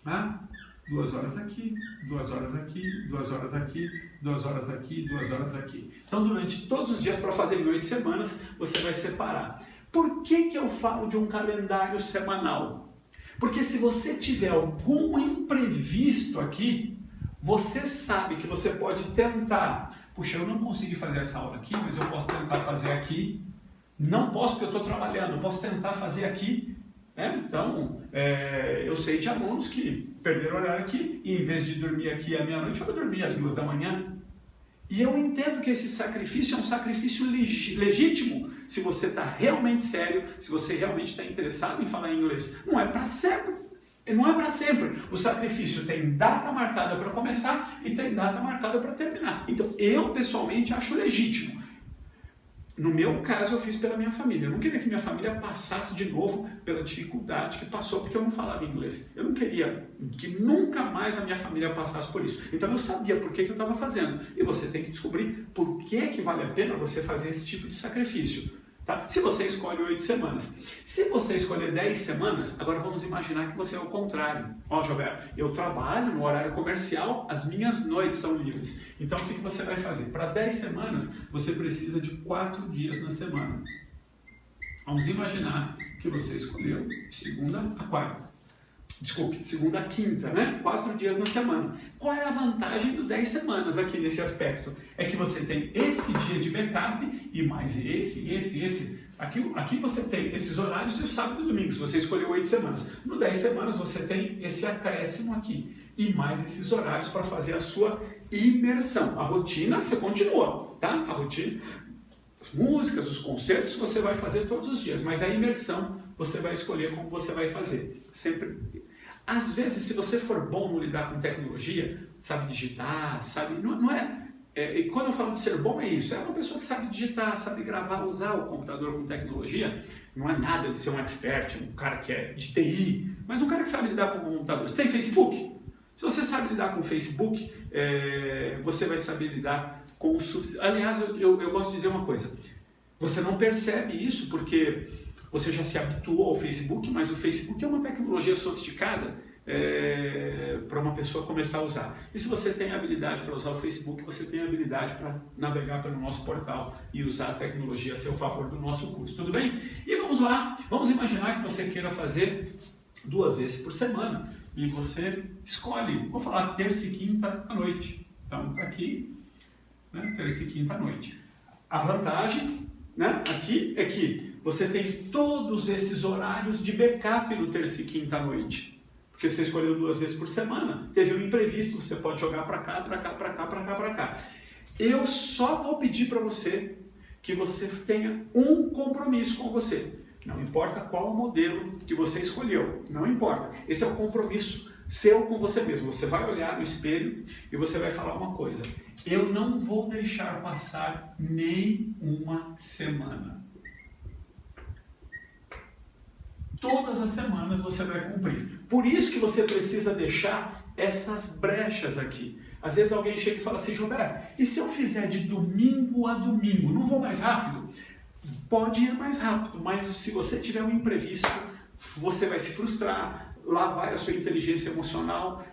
Tá? 2 horas aqui, 2 horas aqui, 2 horas aqui, 2 horas aqui, 2 horas aqui. Então, durante todos os dias, para fazer em 8 semanas, você vai separar. Por que eu falo de um calendário semanal? Porque se você tiver algum imprevisto aqui, você sabe que você pode tentar. Puxa, eu não consegui fazer essa aula aqui, mas eu posso tentar fazer aqui. Não posso porque eu estou trabalhando, eu posso tentar fazer aqui. Então, eu sei de alunos que perderam o horário aqui e em vez de dormir aqui à meia-noite, eu vou dormir às 2 da manhã. E eu entendo que esse sacrifício é um sacrifício legítimo se você está realmente sério, se você realmente está interessado em falar inglês. Não é para sempre. Não é para sempre. O sacrifício tem data marcada para começar e tem data marcada para terminar. Então, eu pessoalmente acho legítimo. No meu caso, eu fiz pela minha família. Eu não queria que minha família passasse de novo pela dificuldade que passou porque eu não falava inglês. Eu não queria que nunca mais a minha família passasse por isso. Então eu sabia por que eu estava fazendo. E você tem que descobrir por que vale a pena você fazer esse tipo de sacrifício. Tá? Se você escolhe 8 semanas. Se você escolher 10 semanas, agora vamos imaginar que você é o contrário. Ó, Gilberto, eu trabalho no horário comercial, as minhas noites são livres. Então o que você vai fazer? Para 10 semanas, você precisa de 4 dias na semana. Vamos imaginar que você escolheu de segunda a quarta. Desculpe, de segunda a quinta, né? 4 dias na semana. Qual é a vantagem do 10 semanas aqui nesse aspecto? É que você tem esse dia de backup e mais esse. Aqui você tem esses horários e o sábado e o domingo, se você escolheu 8 semanas. No 10 semanas você tem esse acréscimo aqui e mais esses horários para fazer a sua imersão. A rotina você continua, tá? A rotina, as músicas, os concertos você vai fazer todos os dias, mas a imersão você vai escolher como você vai fazer. Sempre. Às vezes, se você for bom no lidar com tecnologia, sabe digitar, sabe... Não é... E quando eu falo de ser bom é isso, é uma pessoa que sabe digitar, sabe gravar, usar o computador com tecnologia. Não é nada de ser um expert, um cara que é de TI, mas um cara que sabe lidar com o computador. Você tem Facebook? Se você sabe lidar com o Facebook, você vai saber lidar com o suficiente. Aliás, eu gosto de dizer uma coisa. Você não percebe isso porque você já se habituou ao Facebook, mas o Facebook é uma tecnologia sofisticada para uma pessoa começar a usar. E se você tem habilidade para usar o Facebook, você tem habilidade para navegar pelo nosso portal e usar a tecnologia a seu favor do nosso curso. Tudo bem? E vamos lá. Vamos imaginar que você queira fazer 2 vezes por semana e você escolhe, vou falar terça e quinta à noite. Então, tá aqui, né, terça e quinta à noite. A vantagem, né, aqui é que você tem todos esses horários de backup no terça e quinta à noite. Porque você escolheu 2 vezes por semana, teve um imprevisto, você pode jogar para cá, para cá, para cá, para cá, para cá. Eu só vou pedir para você que você tenha um compromisso com você. Não importa qual o modelo que você escolheu, não importa. Esse é o compromisso seu com você mesmo. Você vai olhar no espelho e você vai falar uma coisa. Eu não vou deixar passar nem uma semana. Todas as semanas você vai cumprir. Por isso que você precisa deixar essas brechas aqui. Às vezes alguém chega e fala assim, Gilberto, e se eu fizer de domingo a domingo, não vou mais rápido? Pode ir mais rápido, mas se você tiver um imprevisto, você vai se frustrar, lá vai a sua inteligência emocional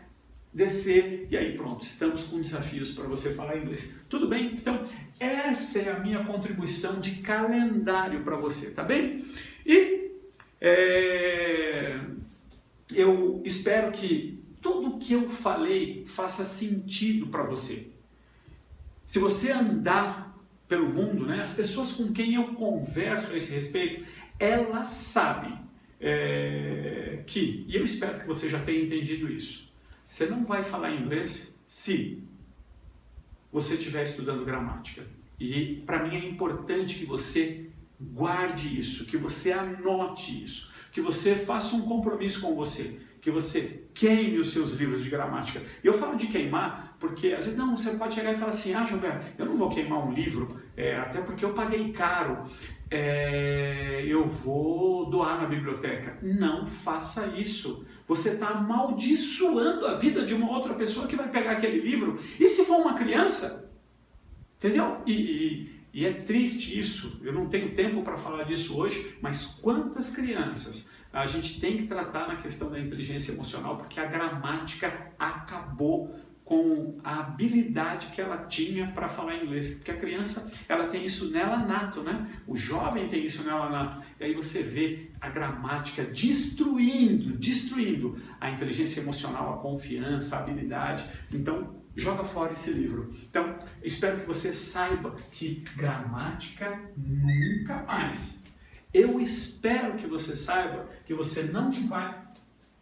descer, e aí pronto, estamos com desafios para você falar inglês. Tudo bem? Então, essa é a minha contribuição de calendário para você, tá bem? E eu espero que tudo que eu falei faça sentido para você. Se você andar pelo mundo, né, as pessoas com quem eu converso a esse respeito, elas sabem e eu espero que você já tenha entendido isso, você não vai falar inglês se você estiver estudando gramática. E para mim é importante que você guarde isso, que você anote isso, que você faça um compromisso com você, que você queime os seus livros de gramática. E eu falo de queimar porque, às vezes, não, você pode chegar e falar assim, Gilberto, eu não vou queimar um livro, até porque eu paguei caro, eu vou doar na biblioteca. Não faça isso. Você está amaldiçoando a vida de uma outra pessoa que vai pegar aquele livro. E se for uma criança? Entendeu? E é triste isso, eu não tenho tempo para falar disso hoje, mas quantas crianças a gente tem que tratar na questão da inteligência emocional, porque a gramática acabou com a habilidade que ela tinha para falar inglês, porque a criança, ela tem isso nela nato, né? O jovem tem isso nela nato, e aí você vê a gramática destruindo a inteligência emocional, a confiança, a habilidade. Então, joga fora esse livro. Então, espero que você saiba que gramática nunca mais. Eu espero que você saiba que você não vai,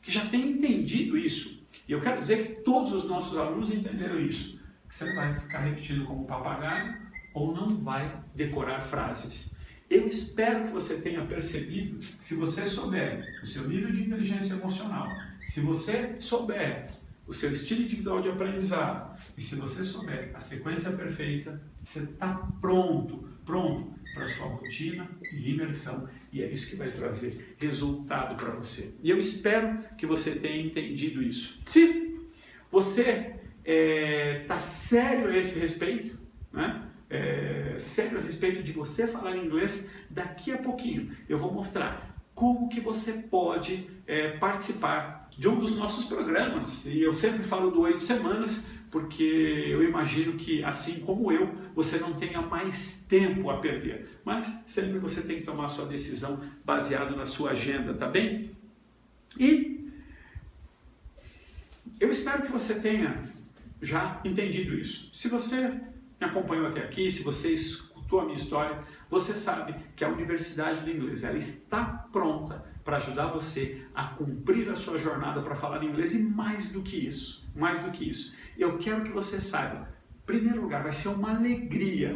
que já tenha entendido isso. E eu quero dizer que todos os nossos alunos entenderam isso. Que você não vai ficar repetindo como papagaio ou não vai decorar frases. Eu espero que você tenha percebido que se você souber o seu nível de inteligência emocional, se você souber o seu estilo individual de aprendizado e se você souber a sequência perfeita, você está pronto para a sua rotina e imersão, e é isso que vai trazer resultado para você. E eu espero que você tenha entendido isso. Se você está sério a esse respeito, né? Sério a respeito de você falar inglês, daqui a pouquinho eu vou mostrar como que você pode participar de um dos nossos programas. E eu sempre falo do 8 semanas, porque eu imagino que, assim como eu, você não tenha mais tempo a perder. Mas sempre você tem que tomar a sua decisão baseado na sua agenda, tá bem? E eu espero que você tenha já entendido isso. Se você me acompanhou até aqui, se você escutou a minha história, você sabe que a Universidade do Inglês, ela está pronta para ajudar você a cumprir a sua jornada para falar inglês, e mais do que isso, eu quero que você saiba, em primeiro lugar, vai ser uma alegria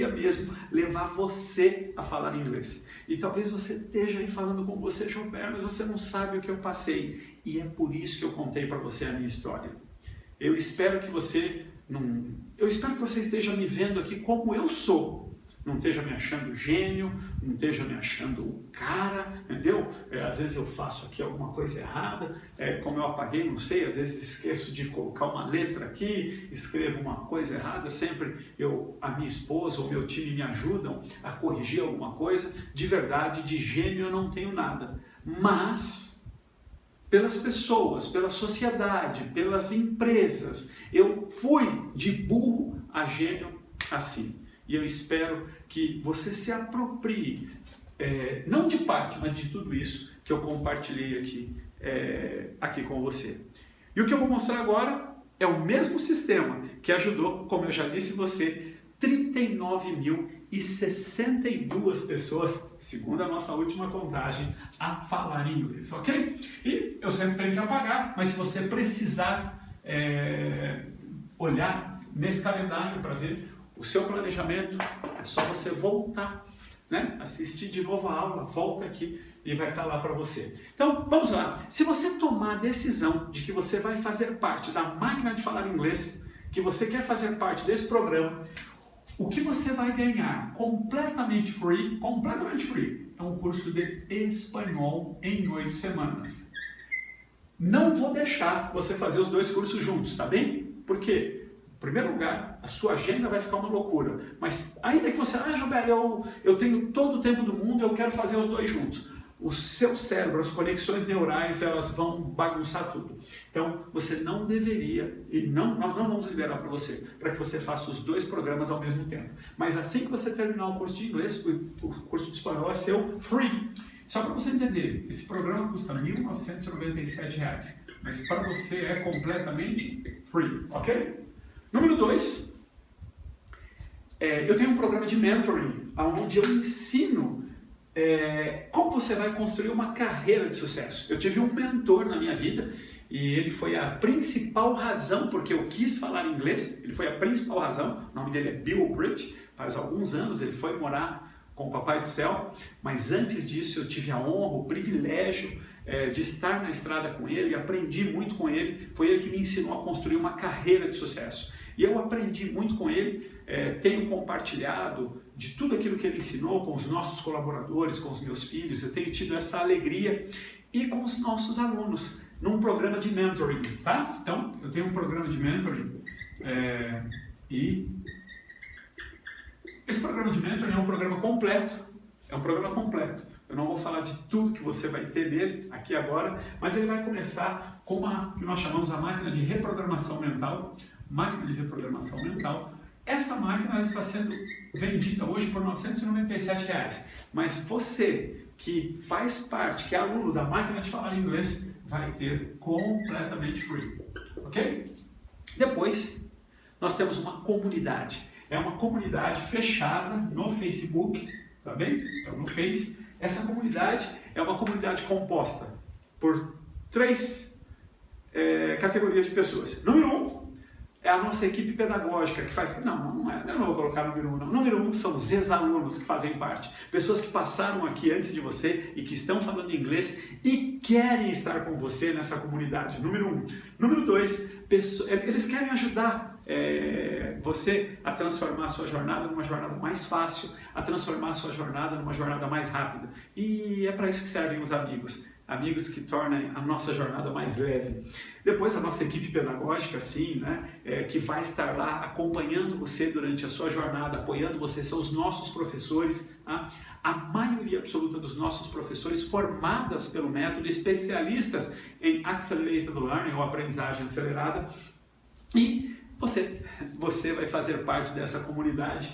mesmo, levar você a falar inglês. E talvez você esteja aí falando com você, Gilberto, mas você não sabe o que eu passei, e é por isso que eu contei para você a minha história. Eu espero que você esteja me vendo aqui como eu sou. Não esteja me achando gênio, não esteja me achando o cara, entendeu? Às vezes eu faço aqui alguma coisa errada, como eu apaguei, não sei, às vezes esqueço de colocar uma letra aqui, escrevo uma coisa errada, sempre a minha esposa ou meu time me ajudam a corrigir alguma coisa. De verdade, de gênio eu não tenho nada, mas pelas pessoas, pela sociedade, pelas empresas, eu fui de burro a gênio assim. E eu espero que você se aproprie, não de parte, mas de tudo isso que eu compartilhei aqui com você. E o que eu vou mostrar agora é o mesmo sistema que ajudou, como eu já disse você, 39.062 pessoas, segundo a nossa última contagem, a falar inglês, ok? E eu sempre tenho que apagar, mas se você precisar olhar nesse calendário para ver o seu planejamento, é só você voltar, né? Assistir de novo a aula, volta aqui e vai estar lá para você. Então, vamos lá. Se você tomar a decisão de que você vai fazer parte da máquina de falar inglês, que você quer fazer parte desse programa, o que você vai ganhar completamente free, é um curso de espanhol em 8 semanas. Não vou deixar você fazer os dois cursos juntos, tá bem? Por quê? Em primeiro lugar, a sua agenda vai ficar uma loucura. Mas ainda que você, Gilberto, eu tenho todo o tempo do mundo, eu quero fazer os dois juntos. O seu cérebro, as conexões neurais, elas vão bagunçar tudo. Então, você não deveria, nós não vamos liberar para você, para que você faça os dois programas ao mesmo tempo. Mas assim que você terminar o curso de inglês, o curso de espanhol é seu free. Só para você entender, esse programa custa R$ 1.997, mas para você é completamente free, ok? Número 2, eu tenho um programa de mentoring, onde eu ensino como você vai construir uma carreira de sucesso. Eu tive um mentor na minha vida e ele foi a principal razão porque eu quis falar inglês. Ele foi a principal razão. O nome dele é Bill Britt. Faz alguns anos ele foi morar com o Papai do Céu, mas antes disso eu tive a honra, o privilégio de estar na estrada com ele, aprendi muito com ele. Foi ele que me ensinou a construir uma carreira de sucesso. E eu aprendi muito com ele, tenho compartilhado de tudo aquilo que ele ensinou com os nossos colaboradores, com os meus filhos. Eu tenho tido essa alegria e com os nossos alunos, num programa de mentoring, tá? Então, eu tenho um programa de mentoring e esse programa de mentoring é um programa completo, Eu não vou falar de tudo que você vai ter nele aqui agora, mas ele vai começar com uma que nós chamamos a máquina de reprogramação mental. Essa máquina está sendo vendida hoje por R$ 997, mas você que faz parte, que é aluno da máquina de falar inglês, vai ter completamente free, ok? Depois, nós temos uma comunidade. É uma comunidade fechada no Facebook, tá bem? Então, no Face. Essa comunidade é uma comunidade composta por 3 categorias de pessoas. Número 1 é a nossa equipe pedagógica que faz... Não é. Eu não vou colocar número 1, não. Número 1 são os ex-alunos que fazem parte. Pessoas que passaram aqui antes de você e que estão falando inglês e querem estar com você nessa comunidade. Número 1. Número 2, eles querem ajudar você a transformar a sua jornada numa jornada mais fácil, a transformar a sua jornada numa jornada mais rápida. E é para isso que servem os amigos. Amigos que tornem a nossa jornada mais leve. Depois a nossa equipe pedagógica, sim, né, que vai estar lá acompanhando você durante a sua jornada, apoiando você, são os nossos professores. Tá? A maioria absoluta dos nossos professores formadas pelo método, especialistas em Accelerated Learning, ou aprendizagem acelerada, e você vai fazer parte dessa comunidade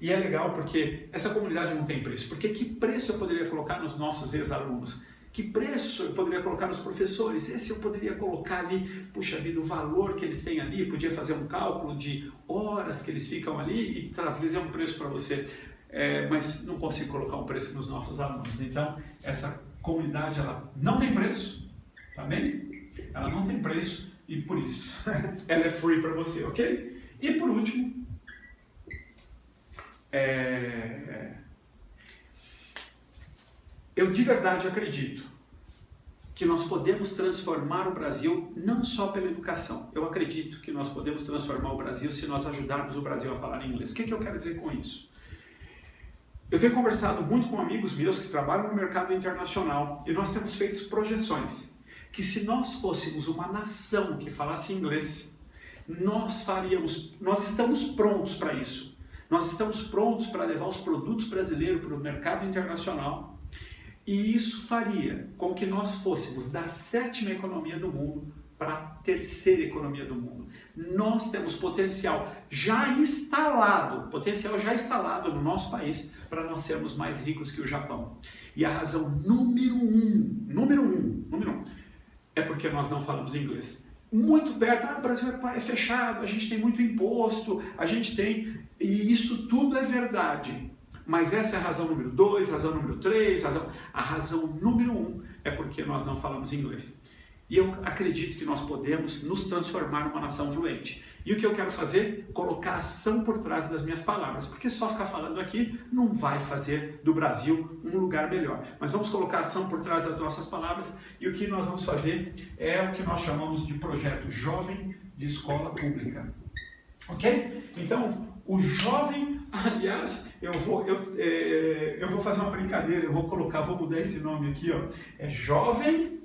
e é legal porque essa comunidade não tem preço. Porque que preço eu poderia colocar nos nossos ex-alunos? Que preço eu poderia colocar nos professores? Esse eu poderia colocar ali, puxa vida, o valor que eles têm ali, podia fazer um cálculo de horas que eles ficam ali e trazer um preço para você. Mas não consigo colocar um preço nos nossos alunos. Então, essa comunidade ela não tem preço, tá bem? Ela não tem preço. E por isso, ela é free para você, ok? E por último, eu de verdade acredito que nós podemos transformar o Brasil não só pela educação. Eu acredito que nós podemos transformar o Brasil se nós ajudarmos o Brasil a falar inglês. O que eu quero dizer com isso? Eu tenho conversado muito com amigos meus que trabalham no mercado internacional e nós temos feito projeções que se nós fôssemos uma nação que falasse inglês, nós estamos prontos para isso. Nós estamos prontos para levar os produtos brasileiros para o mercado internacional e isso faria com que nós fôssemos da 7ª economia do mundo para a 3ª economia do mundo. Nós temos potencial já instalado no nosso país para nós sermos mais ricos que o Japão. E a razão número um, é porque nós não falamos inglês. Muito perto, o Brasil é fechado, a gente tem muito imposto, e isso tudo é verdade. Mas essa é a razão número 2, razão número 3, a razão número 1 é porque nós não falamos inglês. E eu acredito que nós podemos nos transformar numa nação fluente. E o que eu quero fazer? Colocar ação por trás das minhas palavras. Porque só ficar falando aqui não vai fazer do Brasil um lugar melhor. Mas vamos colocar ação por trás das nossas palavras. E o que nós vamos fazer é o que nós chamamos de projeto Jovem de Escola Pública. Ok? Então, o jovem, aliás, eu vou fazer uma brincadeira, vou mudar esse nome aqui, ó. É Jovem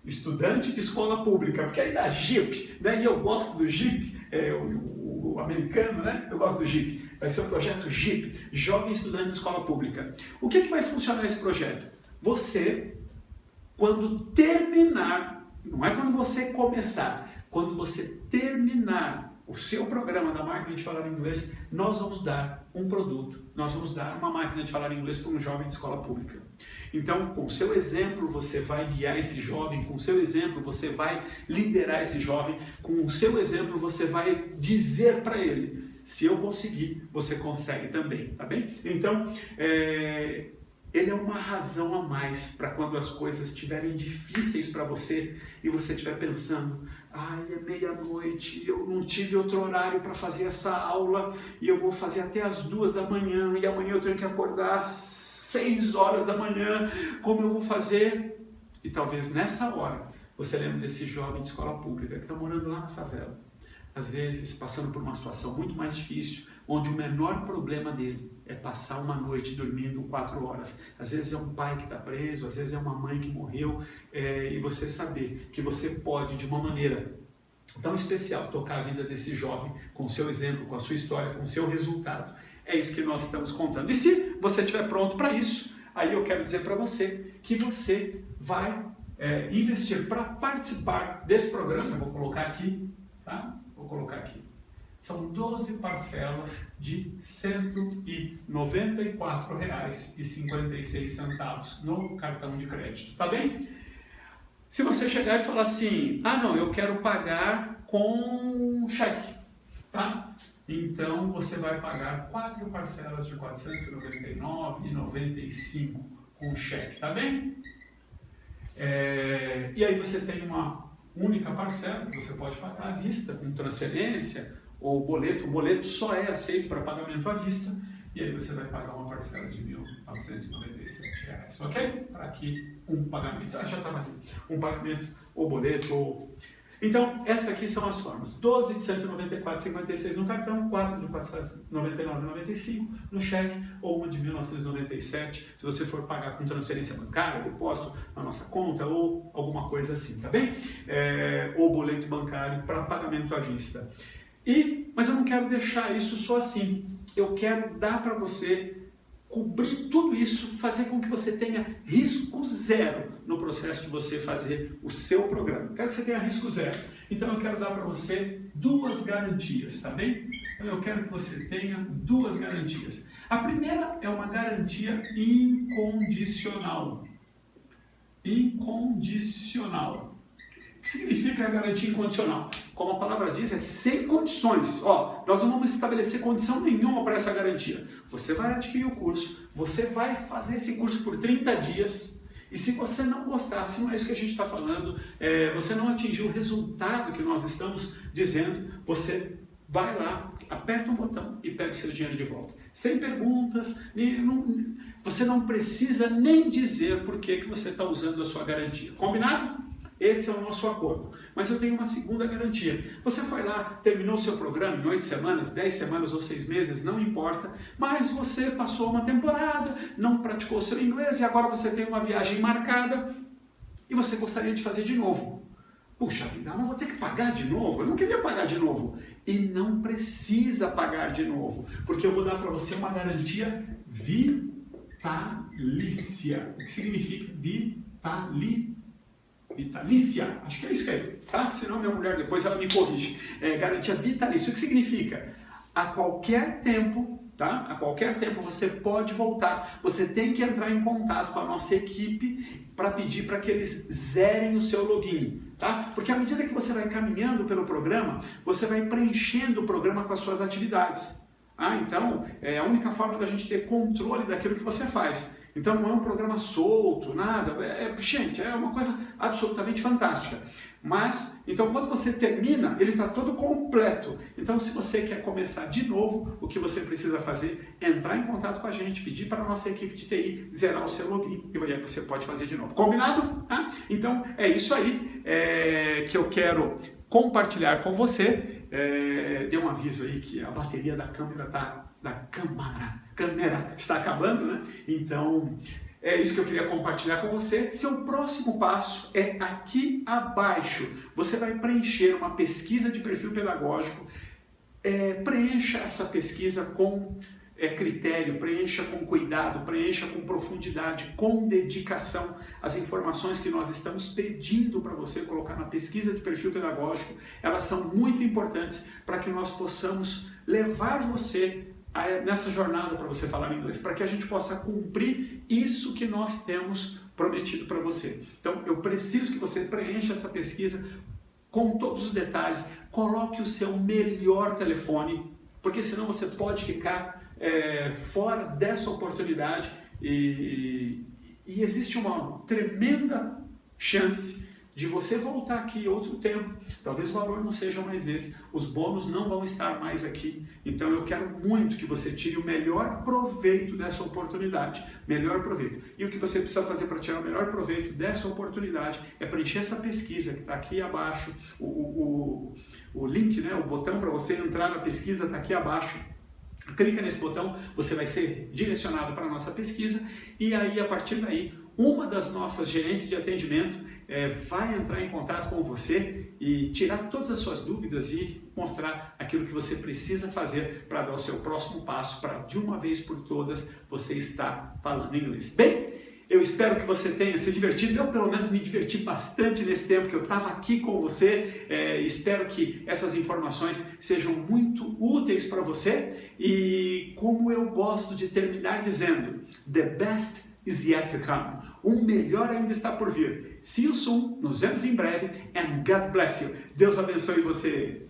estudante de escola pública, porque aí dá JIP, né? E eu gosto do JIP, o americano, né? Eu gosto do JIP. Vai ser o projeto JIP, Jovem Estudante de Escola Pública. O que vai funcionar esse projeto? Você, quando terminar, não é quando você começar, quando você terminar o seu programa da máquina de falar inglês, nós vamos dar um produto, nós vamos dar uma máquina de falar inglês para um jovem de escola pública. Então, com o seu exemplo, você vai guiar esse jovem, com o seu exemplo, você vai liderar esse jovem, com o seu exemplo, você vai dizer para ele, se eu conseguir, você consegue também, tá bem? Então, ele é uma razão a mais para quando as coisas estiverem difíceis para você e você estiver pensando, ai, é meia-noite, eu não tive outro horário para fazer essa aula e eu vou fazer até as 2 da manhã e amanhã eu tenho que acordar às 6 horas da manhã, como eu vou fazer? E talvez nessa hora você lembre desse jovem de escola pública que está morando lá na favela, às vezes passando por uma situação muito mais difícil, onde o menor problema dele é passar uma noite dormindo 4 horas. Às vezes é um pai que está preso, às vezes é uma mãe que morreu, e você saber que você pode, de uma maneira tão especial, tocar a vida desse jovem com o seu exemplo, com a sua história, com o seu resultado. É isso que nós estamos contando. E se você estiver pronto para isso, aí eu quero dizer para você que você vai investir para participar desse programa. Eu vou colocar aqui, tá? Vou colocar aqui. São 12 parcelas de R$ 194,56 no cartão de crédito, tá bem? Se você chegar e falar assim, ah não, eu quero pagar com cheque, tá? Então você vai pagar 4 parcelas de R$ 499,95 com cheque, tá bem? E aí você tem uma única parcela que você pode pagar à vista, com transferência, ou boleto. O boleto só é aceito para pagamento à vista, e aí você vai pagar uma parcela de R$ 1.997, ok? Para aqui um pagamento, já estava aqui, um pagamento ou boleto, ou... Então, essas aqui são as formas, 12 de R$ 194,56 no cartão, 4 de R$ 499,95 no cheque, ou uma de R$ 1.997, se você for pagar com transferência bancária, depósito na nossa conta, ou alguma coisa assim, tá bem? Ou boleto bancário para pagamento à vista. Mas eu não quero deixar isso só assim, eu quero dar para você, cobrir tudo isso, fazer com que você tenha risco zero no processo de você fazer o seu programa. Quero que você tenha risco zero. Então eu quero dar para você 2 garantias, tá bem? Então eu quero que você tenha 2 garantias. A primeira é uma garantia incondicional. Incondicional. O que significa a garantia incondicional? Como a palavra diz, é sem condições. Nós não vamos estabelecer condição nenhuma para essa garantia. Você vai adquirir o curso, você vai fazer esse curso por 30 dias, e se você não gostar, se não é isso que a gente está falando, você não atingiu o resultado que nós estamos dizendo, você vai lá, aperta um botão e pega o seu dinheiro de volta. Sem perguntas, você não precisa nem dizer por que você está usando a sua garantia. Combinado? Esse é o nosso acordo. Mas eu tenho uma segunda garantia. Você foi lá, terminou o seu programa em 8 semanas, 10 semanas ou 6 meses, não importa, mas você passou uma temporada, não praticou o seu inglês e agora você tem uma viagem marcada e você gostaria de fazer de novo. Puxa vida, mas vou ter que pagar de novo? Eu não queria pagar de novo. E não precisa pagar de novo, porque eu vou dar para você uma garantia vitalícia. O que significa vitalícia, acho que é isso que é, tá? Senão minha mulher depois ela me corrige. Garantia vitalícia, o que significa? A qualquer tempo, tá? A qualquer tempo você pode voltar, você tem que entrar em contato com a nossa equipe para pedir para que eles zerem o seu login, tá? Porque à medida que você vai caminhando pelo programa, você vai preenchendo o programa com as suas atividades. Então, é a única forma da gente ter controle daquilo que você faz. Então não é um programa solto, nada, gente, é uma coisa absolutamente fantástica. Mas, então quando você termina, ele está todo completo. Então se você quer começar de novo, o que você precisa fazer é entrar em contato com a gente, pedir para a nossa equipe de TI zerar o seu login e aí você pode fazer de novo. Combinado? Tá? Então é isso aí que eu quero compartilhar com você. Dê um aviso aí que a bateria da câmera está acabando, né? Então, É isso que eu queria compartilhar com você. Seu próximo passo é aqui abaixo. Você vai preencher uma pesquisa de perfil pedagógico. Preencha essa pesquisa com critério, preencha com cuidado, preencha com profundidade, com dedicação. As informações que nós estamos pedindo para você colocar na pesquisa de perfil pedagógico, elas são muito importantes para que nós possamos levar você nessa jornada para você falar inglês, para que a gente possa cumprir isso que nós temos prometido para você. Então, eu preciso que você preencha essa pesquisa com todos os detalhes, coloque o seu melhor telefone, porque senão você pode ficar fora dessa oportunidade e existe uma tremenda chance de você voltar aqui outro tempo. Talvez o valor não seja mais esse, os bônus não vão estar mais aqui. Então eu quero muito que você tire o melhor proveito dessa oportunidade, melhor proveito. E o que você precisa fazer para tirar o melhor proveito dessa oportunidade é preencher essa pesquisa que está aqui abaixo, o link, né, o botão para você entrar na pesquisa está aqui abaixo. Clica nesse botão, você vai ser direcionado para a nossa pesquisa e aí a partir daí uma das nossas gerentes de atendimento vai entrar em contato com você e tirar todas as suas dúvidas e mostrar aquilo que você precisa fazer para dar o seu próximo passo, para de uma vez por todas você estar falando inglês. Bem, eu espero que você tenha se divertido. Eu, pelo menos, me diverti bastante nesse tempo que eu estava aqui com você. Espero que essas informações sejam muito úteis para você. E como eu gosto de terminar dizendo, the best is yet to come. O melhor ainda está por vir. See you soon. Nos vemos em breve. And God bless you. Deus abençoe você.